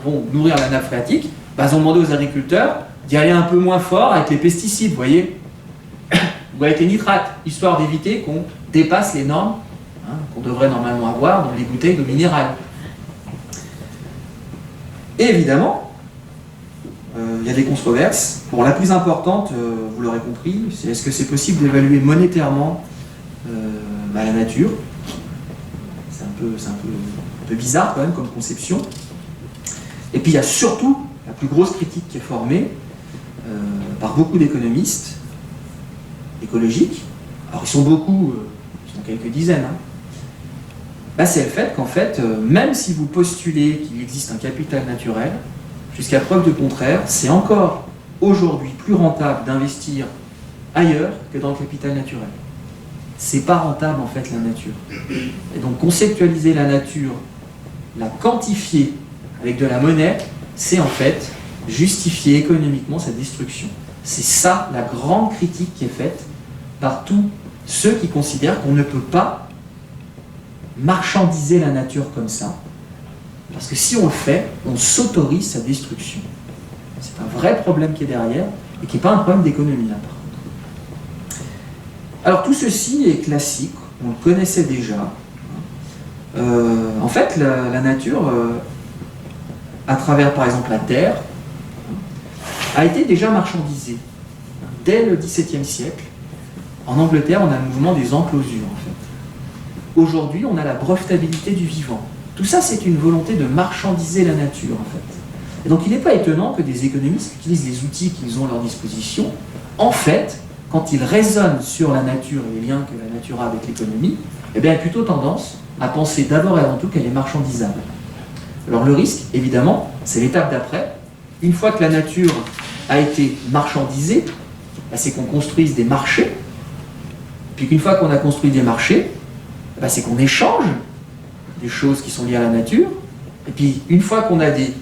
vont nourrir la nappe phréatique, elles ont demandé aux agriculteurs d'y aller un peu moins fort avec les pesticides, vous voyez, ou avec les nitrates, histoire d'éviter qu'on dépasse les normes qu'on devrait normalement avoir dans les bouteilles d'eau minérale. Et évidemment, il y a des controverses. Bon, la plus importante, vous l'aurez compris, c'est est-ce que c'est possible d'évaluer monétairement la nature? C'est un peu bizarre quand même comme conception. Et puis il y a surtout la plus grosse critique qui est formée par beaucoup d'économistes écologiques. Alors ils sont beaucoup, ils sont quelques dizaines. C'est le fait qu'en fait, même si vous postulez qu'il existe un capital naturel, jusqu'à preuve de contraire, c'est encore aujourd'hui plus rentable d'investir ailleurs que dans le capital naturel. C'est pas rentable en fait la nature. Et donc conceptualiser la nature, la quantifier avec de la monnaie, c'est en fait justifier économiquement sa destruction. C'est ça la grande critique qui est faite par tous ceux qui considèrent qu'on ne peut pas marchandiser la nature comme ça. Parce que si on le fait, on s'autorise sa destruction. C'est un vrai problème qui est derrière et qui n'est pas un problème d'économie là par contre. Alors tout ceci est classique, on le connaissait déjà. En fait, la nature, à travers par exemple la terre, a été déjà marchandisée. Dès le XVIIe siècle, en Angleterre, on a le mouvement des enclosures en fait. Aujourd'hui, on a la brevetabilité du vivant. Tout ça, c'est une volonté de marchandiser la nature en fait. Et donc il n'est pas étonnant que des économistes utilisent les outils qu'ils ont à leur disposition, en fait, quand ils raisonnent sur la nature et les liens que la nature a avec l'économie, eh bien, plutôt tendance à penser d'abord et avant tout qu'elle est marchandisable. Alors le risque, évidemment, c'est l'étape d'après. Une fois que la nature a été marchandisée, c'est qu'on construise des marchés. Puis qu'une fois qu'on a construit des marchés, c'est qu'on échange des choses qui sont liées à la nature. Et puis une fois qu'on a des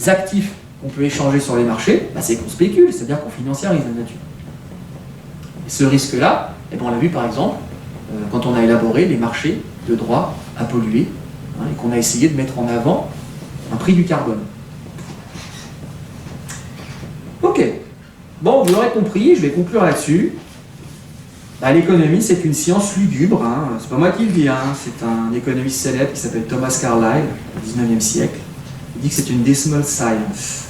actifs qu'on peut échanger sur les marchés, c'est qu'on spécule, c'est-à-dire qu'on financiarise la nature. Et ce risque-là, on l'a vu par exemple quand on a élaboré les marchés de droit à polluer et qu'on a essayé de mettre en avant un prix du carbone. Ok, bon, vous l'aurez compris, je vais conclure là-dessus. L'économie, c'est une science lugubre, c'est pas moi qui le dis, c'est un économiste célèbre qui s'appelle Thomas Carlyle, au XIXe siècle. Il dit que c'est une dismal science.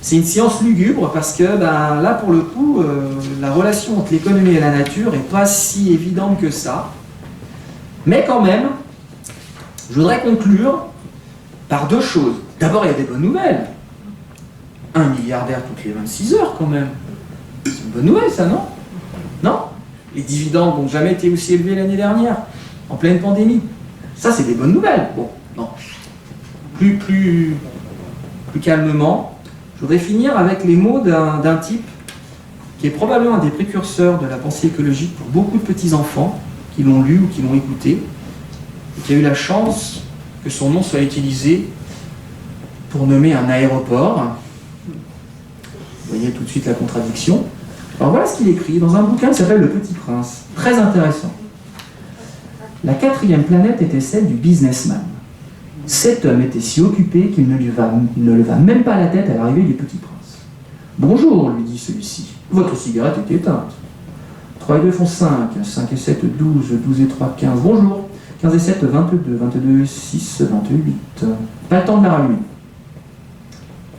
C'est une science lugubre parce que là, pour le coup, la relation entre l'économie et la nature n'est pas si évidente que ça. Mais quand même, je voudrais conclure par deux choses. D'abord, il y a des bonnes nouvelles. 1 milliardaire toutes les 26 heures, quand même. C'est une bonne nouvelle, ça, non? Non? Les dividendes n'ont jamais été aussi élevés l'année dernière, en pleine pandémie. Ça, c'est des bonnes nouvelles. Bon, non. Plus calmement, je voudrais finir avec les mots d'un type qui est probablement un des précurseurs de la pensée écologique pour beaucoup de petits-enfants qui l'ont lu ou qui l'ont écouté, et qui a eu la chance que son nom soit utilisé pour nommer un aéroport. Vous voyez tout de suite la contradiction. Alors voilà ce qu'il écrit dans un bouquin qui s'appelle Le Petit Prince. Très intéressant. La 4e planète était celle du businessman. Cet homme était si occupé qu'il ne leva même pas la tête à l'arrivée du Petit Prince. « Bonjour, lui dit celui-ci. Votre cigarette est éteinte. 3 et 2 font 5, 5 et 7, 12, 12 et 3, 15. Bonjour. 15 et 7, 22, 22 et 6, 28. Pas le temps de la rallumer.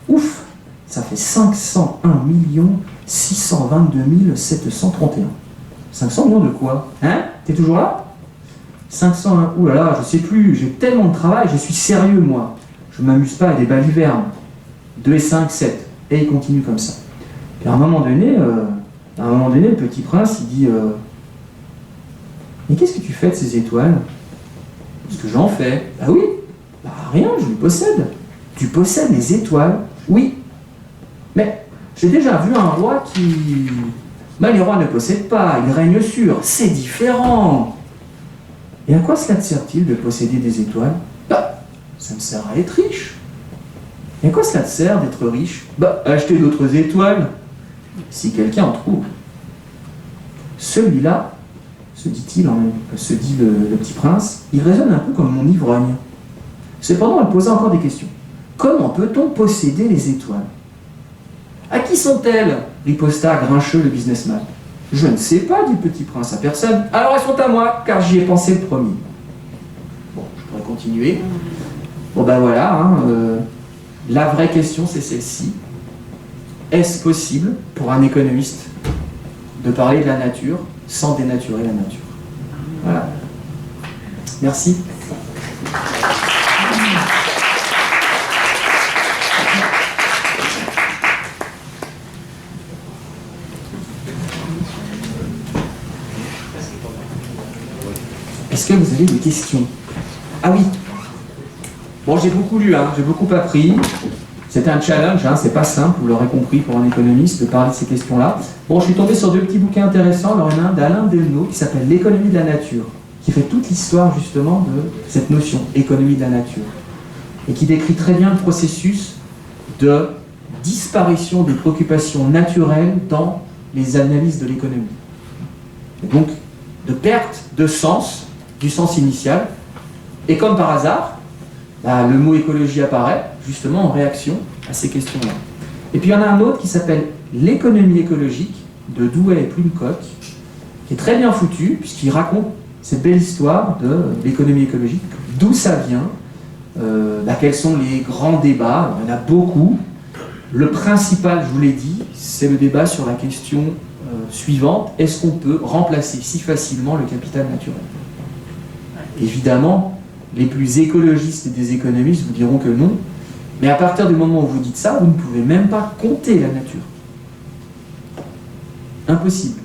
Ouf, ça fait 501 622 731. 500 millions de quoi? Hein? T'es toujours là? 501, oulala, je sais plus, j'ai tellement de travail, je suis sérieux moi. Je m'amuse pas à des balivernes. 2 et 5, 7. Et il continue comme ça. Et à un moment donné, le Petit Prince, il dit mais qu'est-ce que tu fais de ces étoiles? Ce que j'en fais. Ah oui? Rien, je les possède. Tu possèdes les étoiles? Oui. Mais j'ai déjà vu un roi qui... les rois ne possèdent pas, ils règnent sur. C'est différent. Et à quoi cela te sert-il de posséder des étoiles? Ça me sert à être riche. Et à quoi cela te sert d'être riche? Acheter d'autres étoiles, si quelqu'un en trouve. Celui-là, se dit le Petit Prince, il raisonne un peu comme mon ivrogne. Cependant, elle posa encore des questions. Comment peut-on posséder les étoiles? À qui sont-elles? Riposta grincheux le businessman. Je ne sais pas, dit le Petit Prince, à personne. Alors elles sont à moi, car j'y ai pensé le premier. Bon, je pourrais continuer. Bon voilà, la vraie question c'est celle-ci. Est-ce possible pour un économiste de parler de la nature sans dénaturer la nature? Voilà. Merci. Est-ce que vous avez des questions? Ah oui. Bon, j'ai beaucoup lu, j'ai beaucoup appris. C'était un challenge, hein, c'est pas simple, vous l'aurez compris pour un économiste, de parler de ces questions-là. Bon, je suis tombé sur deux petits bouquins intéressants. Alors, il y en a un d'Alain Delno qui s'appelle L'économie de la nature, qui fait toute l'histoire justement de cette notion, économie de la nature, et qui décrit très bien le processus de disparition des préoccupations naturelles dans les analyses de l'économie. Et donc, de perte de sens, du sens initial, et comme par hasard, le mot écologie apparaît justement en réaction à ces questions-là. Et puis il y en a un autre qui s'appelle L'économie écologique de Douai et Plumcock, qui est très bien foutu, puisqu'il raconte cette belle histoire de l'économie écologique, d'où ça vient, quels sont les grands débats. Il y en a beaucoup. Le principal, je vous l'ai dit, c'est le débat sur la question suivante: est-ce qu'on peut remplacer si facilement le capital naturel? Évidemment, les plus écologistes des économistes vous diront que non, mais à partir du moment où vous dites ça, vous ne pouvez même pas compter la nature. Impossible.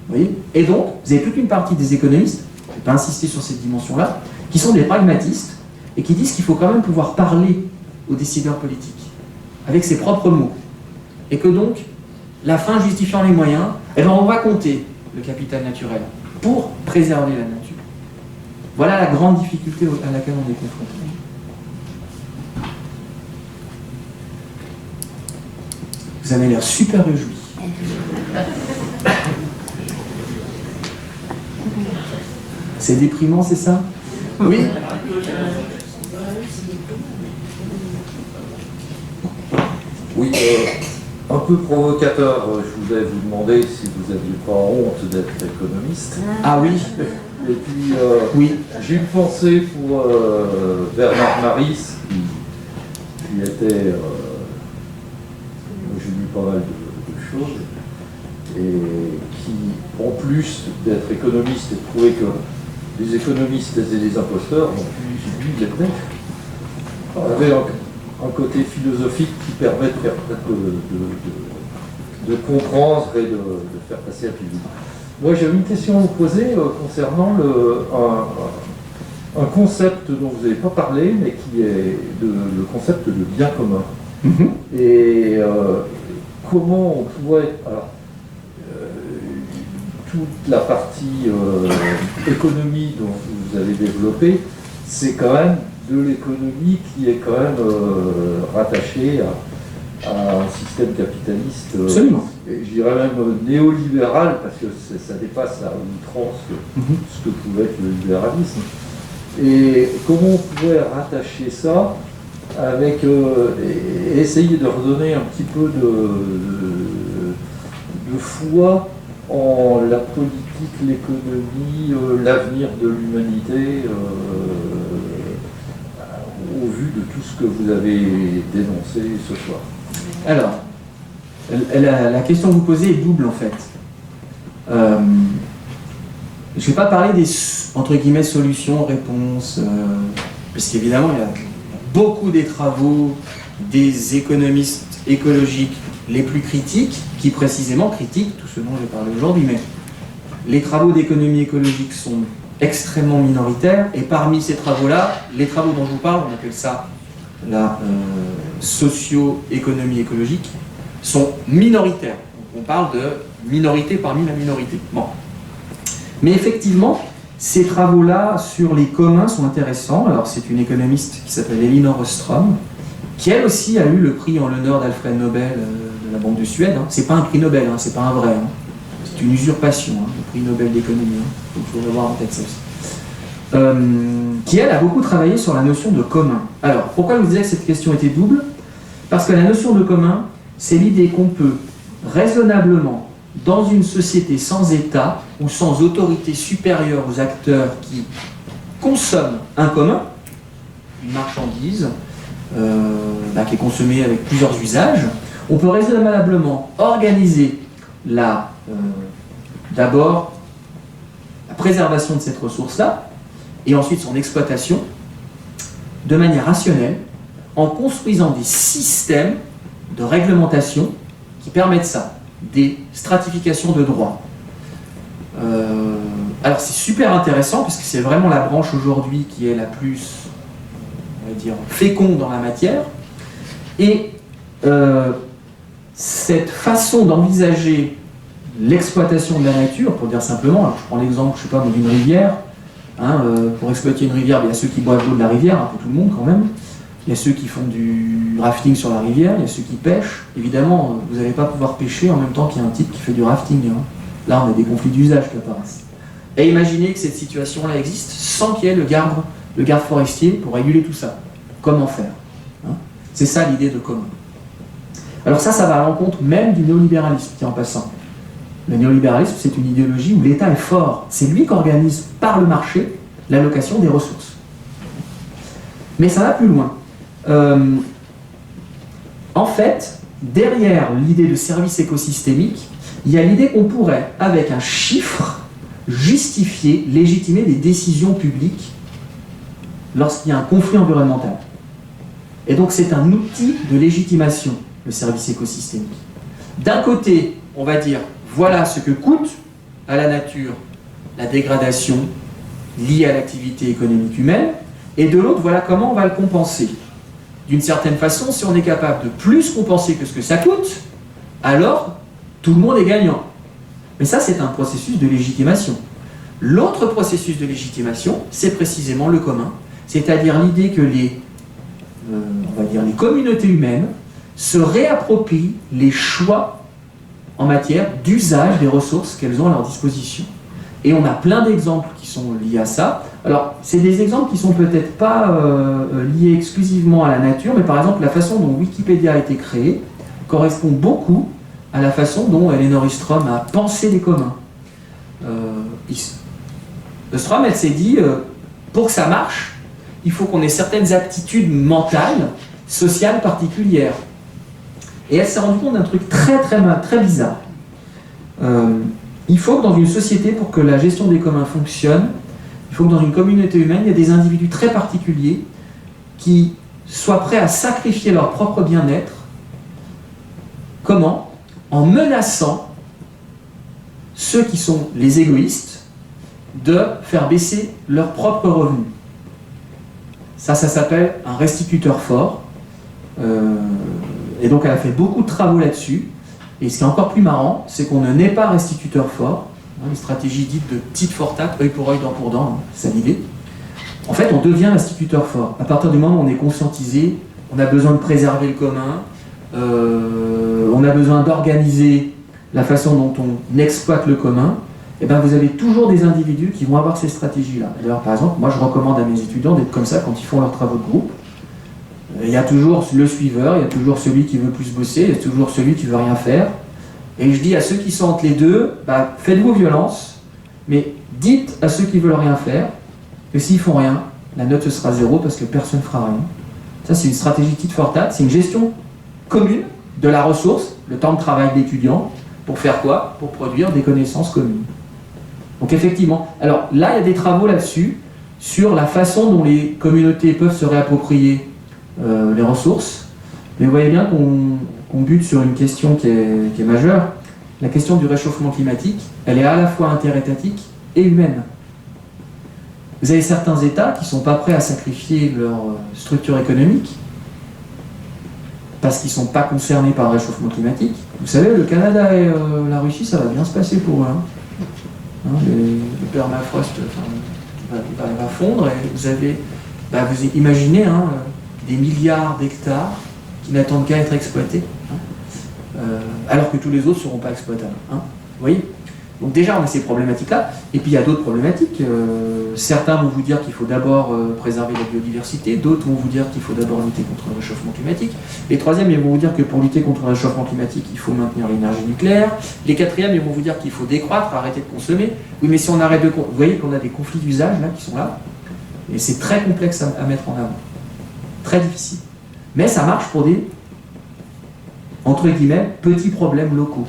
Vous voyez? Et donc, vous avez toute une partie des économistes, je ne vais pas insister sur cette dimension-là, qui sont des pragmatistes et qui disent qu'il faut quand même pouvoir parler aux décideurs politiques avec ses propres mots. Et que donc, la fin justifiant les moyens, eh bien, on va compter le capital naturel pour préserver la nature. Voilà la grande difficulté à laquelle on est confronté. Vous avez l'air super réjoui. C'est déprimant, c'est ça? Oui? Oui, un peu provocateur, je voulais vous demander si vous n'aviez pas honte d'être économiste. Ah oui? Et puis, oui. J'ai une pensée pour Bernard Maris, qui était... j'ai lu pas mal de choses, et qui, en plus d'être économiste et de trouver que les économistes étaient des imposteurs, donc lui, il l'était, avait un côté philosophique qui permet de comprendre et de faire passer à plus vite. Moi, j'ai une question à vous poser concernant un concept dont vous n'avez pas parlé, mais qui est le concept de bien commun. Mm-hmm. Et comment on pourrait... Alors, toute la partie économie dont vous avez développé, c'est quand même de l'économie qui est quand même rattachée à un système capitaliste, je dirais même néolibéral, parce que ça dépasse à outrance ce que pouvait être le libéralisme. Et comment on pourrait rattacher ça avec et essayer de redonner un petit peu de foi en la politique, l'économie, l'avenir de l'humanité, au vu de tout ce que vous avez dénoncé ce soir. Alors, la question que vous posez est double en fait. Je ne vais pas parler des, entre guillemets, solutions, réponses, parce qu'évidemment, il y a beaucoup des travaux des économistes écologiques les plus critiques, qui précisément critiquent tout ce dont je vais parler aujourd'hui, mais les travaux d'économie écologique sont extrêmement minoritaires, et parmi ces travaux-là, les travaux dont je vous parle, on appelle ça la socio-économie écologique, sont minoritaires. Donc on parle de minorité parmi la minorité. Bon. Mais effectivement, ces travaux-là sur les communs sont intéressants. Alors c'est une économiste qui s'appelle Elinor Ostrom, qui elle aussi a eu le prix en l'honneur d'Alfred Nobel de la Banque de Suède. C'est pas un prix Nobel, c'est pas un vrai. C'est une usurpation, le prix Nobel d'économie. Donc il faut avoir en tête ça aussi. Qui elle a beaucoup travaillé sur la notion de commun. Alors pourquoi je vous disais que cette question était double? Parce que la notion de commun, c'est l'idée qu'on peut raisonnablement, dans une société sans État ou sans autorité supérieure aux acteurs qui consomment un commun, une marchandise qui est consommée avec plusieurs usages, on peut raisonnablement organiser d'abord la préservation de cette ressource-là et ensuite son exploitation de manière rationnelle en construisant des systèmes de réglementation qui permettent ça, des stratifications de droits. Alors c'est super intéressant parce que c'est vraiment la branche aujourd'hui qui est la plus, on va dire, féconde dans la matière. Et cette façon d'envisager l'exploitation de la nature, pour dire simplement, alors je prends l'exemple, je sais pas, d'une rivière, hein, pour exploiter une rivière, il y a ceux qui boivent l'eau de la rivière, un peu tout le monde quand même, il y a ceux qui font du rafting sur la rivière, il y a ceux qui pêchent. Évidemment, vous n'allez pas pouvoir pêcher en même temps qu'il y a un type qui fait du rafting. Hein. Là, on a des conflits d'usage qui apparaissent. Et imaginez que cette situation-là existe sans qu'il y ait le garde forestier pour réguler tout ça. Comment faire, hein? C'est ça l'idée de commun. Alors ça va à l'encontre même du néolibéralisme, qui en passant. Le néolibéralisme, c'est une idéologie où l'État est fort. C'est lui qui organise par le marché l'allocation des ressources. Mais ça va plus loin. En fait, derrière l'idée de service écosystémique, il y a l'idée qu'on pourrait, avec un chiffre, justifier, légitimer des décisions publiques lorsqu'il y a un conflit environnemental. Et donc c'est un outil de légitimation, le service écosystémique. D'un côté, on va dire, voilà ce que coûte à la nature la dégradation liée à l'activité économique humaine, et de l'autre, voilà comment on va le compenser. D'une certaine façon, si on est capable de plus compenser que ce que ça coûte, alors tout le monde est gagnant. Mais ça, c'est un processus de légitimation. L'autre processus de légitimation, c'est précisément le commun, c'est-à-dire l'idée que on va dire les communautés humaines se réapproprient les choix en matière d'usage des ressources qu'elles ont à leur disposition. Et on a plein d'exemples qui sont liés à ça. Alors, c'est des exemples qui ne sont peut-être pas liés exclusivement à la nature, mais par exemple, la façon dont Wikipédia a été créé correspond beaucoup à la façon dont Elinor Ostrom a pensé les communs. Ostrom, elle s'est dit, pour que ça marche, il faut qu'on ait certaines aptitudes mentales, sociales particulières. Et elle s'est rendue compte d'un truc très bizarre. Il faut que dans une société, pour que la gestion des communs fonctionne, il faut que dans une communauté humaine, il y ait des individus très particuliers qui soient prêts à sacrifier leur propre bien-être. Comment ? En menaçant ceux qui sont les égoïstes de faire baisser leurs propres revenus. Ça s'appelle un restituteur fort. Et donc elle a fait beaucoup de travaux là-dessus. Et ce qui est encore plus marrant, c'est qu'on ne naît pas restituteur fort. Les stratégies dites de tit for tat, œil pour œil, dent pour dent, c'est l'idée. En fait, on devient restituteur fort. À partir du moment où on est conscientisé, on a besoin de préserver le commun, on a besoin d'organiser la façon dont on exploite le commun, et bien vous avez toujours des individus qui vont avoir ces stratégies-là. D'ailleurs, par exemple, moi je recommande à mes étudiants d'être comme ça quand ils font leurs travaux de groupe. Il y a toujours le suiveur, il y a toujours celui qui veut plus bosser, il y a toujours celui qui veut rien faire. Et je dis à ceux qui sont entre les deux, faites-vous violence, mais dites à ceux qui veulent rien faire que s'ils font rien, la note ce sera 0 parce que personne ne fera rien. Ça, c'est une stratégie tit for tat, c'est une gestion commune de la ressource, le temps de travail de l'étudiant, pour faire quoi ? Pour produire des connaissances communes. Donc effectivement, alors là, il y a des travaux là-dessus, sur la façon dont les communautés peuvent se réapproprier les ressources, mais vous voyez bien qu'on bute sur une question qui est majeure. La question du réchauffement climatique, elle est à la fois interétatique et humaine. Vous avez certains États qui ne sont pas prêts à sacrifier leur structure économique parce qu'ils ne sont pas concernés par le réchauffement climatique. Vous savez, le Canada et la Russie, ça va bien se passer pour eux. Le permafrost va fondre et vous avez, vous imaginez, des milliards d'hectares qui n'attendent qu'à être exploités, alors que tous les autres ne seront pas exploitables. Vous voyez ? Donc déjà, on a ces problématiques-là, et puis il y a d'autres problématiques. Certains vont vous dire qu'il faut d'abord préserver la biodiversité, d'autres vont vous dire qu'il faut d'abord lutter contre le réchauffement climatique. Les troisièmes, ils vont vous dire que pour lutter contre le réchauffement climatique, il faut maintenir l'énergie nucléaire. Les quatrièmes, ils vont vous dire qu'il faut décroître, arrêter de consommer. Oui, mais si on arrête de... Vous voyez qu'on a des conflits d'usage là, qui sont là, et c'est très complexe à mettre en avant. Très difficile. Mais ça marche pour des, entre guillemets, petits problèmes locaux.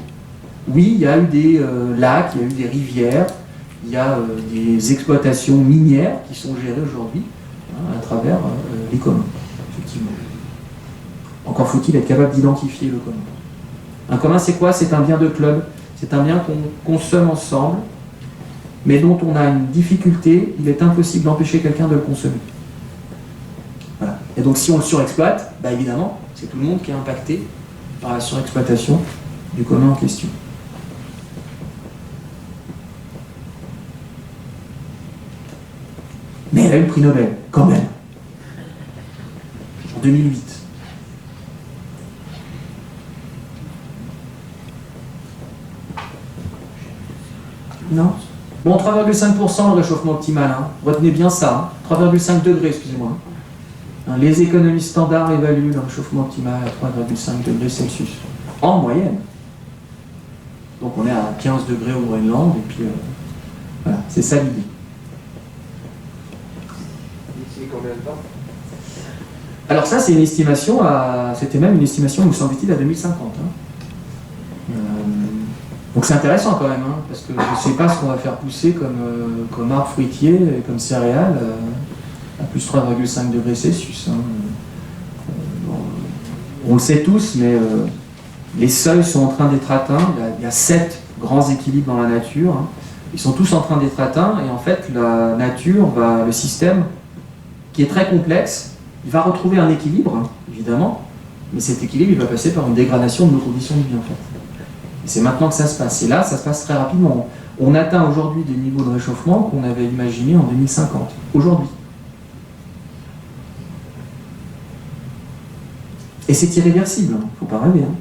Oui, il y a eu des lacs, il y a eu des rivières, il y a des exploitations minières qui sont gérées aujourd'hui à travers les communs, effectivement. Encore faut-il être capable d'identifier le commun. Un commun, c'est quoi ? C'est un bien de club, c'est un bien qu'on consomme ensemble, mais dont on a une difficulté, il est impossible d'empêcher quelqu'un de le consommer. Voilà. Et donc si on le surexploite, évidemment, C'est tout le monde qui est impacté par la surexploitation du commun en question. Mais elle a eu le prix Nobel, quand même. En 2008. Non. Bon, 3,5% le réchauffement optimal. Hein. Retenez bien ça. Hein. 3,5 degrés, excusez-moi. Hein, les économies standards évaluent le réchauffement optimal à 3,5 degrés Celsius. En moyenne. Donc on est à 15 degrés au Groenland, et puis voilà, c'est ça l'idée. D'ici combien de temps? Alors ça, c'est une estimation c'était même une estimation, me semble-t-il, à 2050. Hein. Donc c'est intéressant quand même, hein, parce que je ne sais pas ce qu'on va faire pousser comme arbre fruitier et comme céréales à plus 3,5 degrés Celsius. Hein. On le sait tous, mais les seuils sont en train d'être atteints. Il y a 7 grands équilibres dans la nature. Hein. Ils sont tous en train d'être atteints, et en fait, la nature, le système, qui est très complexe, il va retrouver un équilibre, hein, évidemment, mais cet équilibre, il va passer par une dégradation de nos conditions de vie, en fait. Et c'est maintenant que ça se passe. Et là, ça se passe très rapidement. On atteint aujourd'hui des niveaux de réchauffement qu'on avait imaginés en 2050. Aujourd'hui. Et c'est irréversible, il ne faut pas rêver. Hein.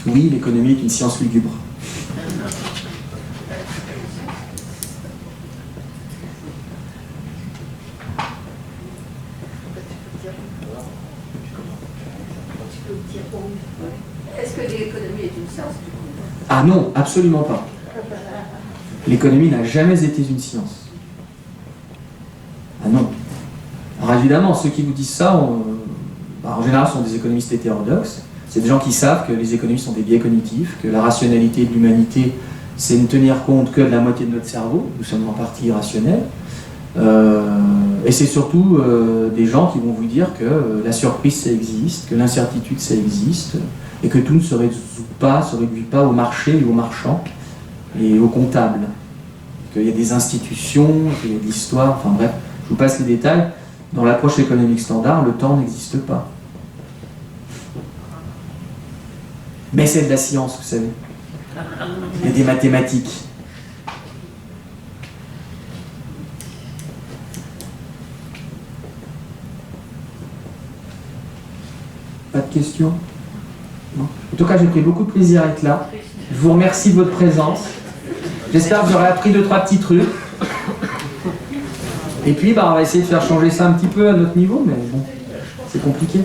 Oui, l'économie est une science lugubre. Est-ce que l'économie est une science du coup? Ah non, absolument pas. L'économie n'a jamais été une science. Ah non. Alors évidemment, ceux qui vous disent ça, en général, sont des économistes hétérodoxes. C'est des gens qui savent que les économies sont des biais cognitifs, que la rationalité de l'humanité, c'est ne tenir compte que de la moitié de notre cerveau. Nous sommes en partie irrationnels. Et c'est surtout des gens qui vont vous dire que la surprise, ça existe, que l'incertitude, ça existe, et que tout ne se réduit pas au marché et aux marchands et aux comptables. Qu'il y a des institutions, qu'il y a de l'histoire, enfin bref, je vous passe les détails. Dans l'approche économique standard, le temps n'existe pas. Mais c'est de la science, vous savez. Il y a des mathématiques. Pas de questions? Non. En tout cas, j'ai pris beaucoup de plaisir à être là. Je vous remercie de votre présence. J'espère que vous aurez appris 2-3 petits trucs. Et puis, on va essayer de faire changer ça un petit peu à notre niveau, mais bon, c'est compliqué.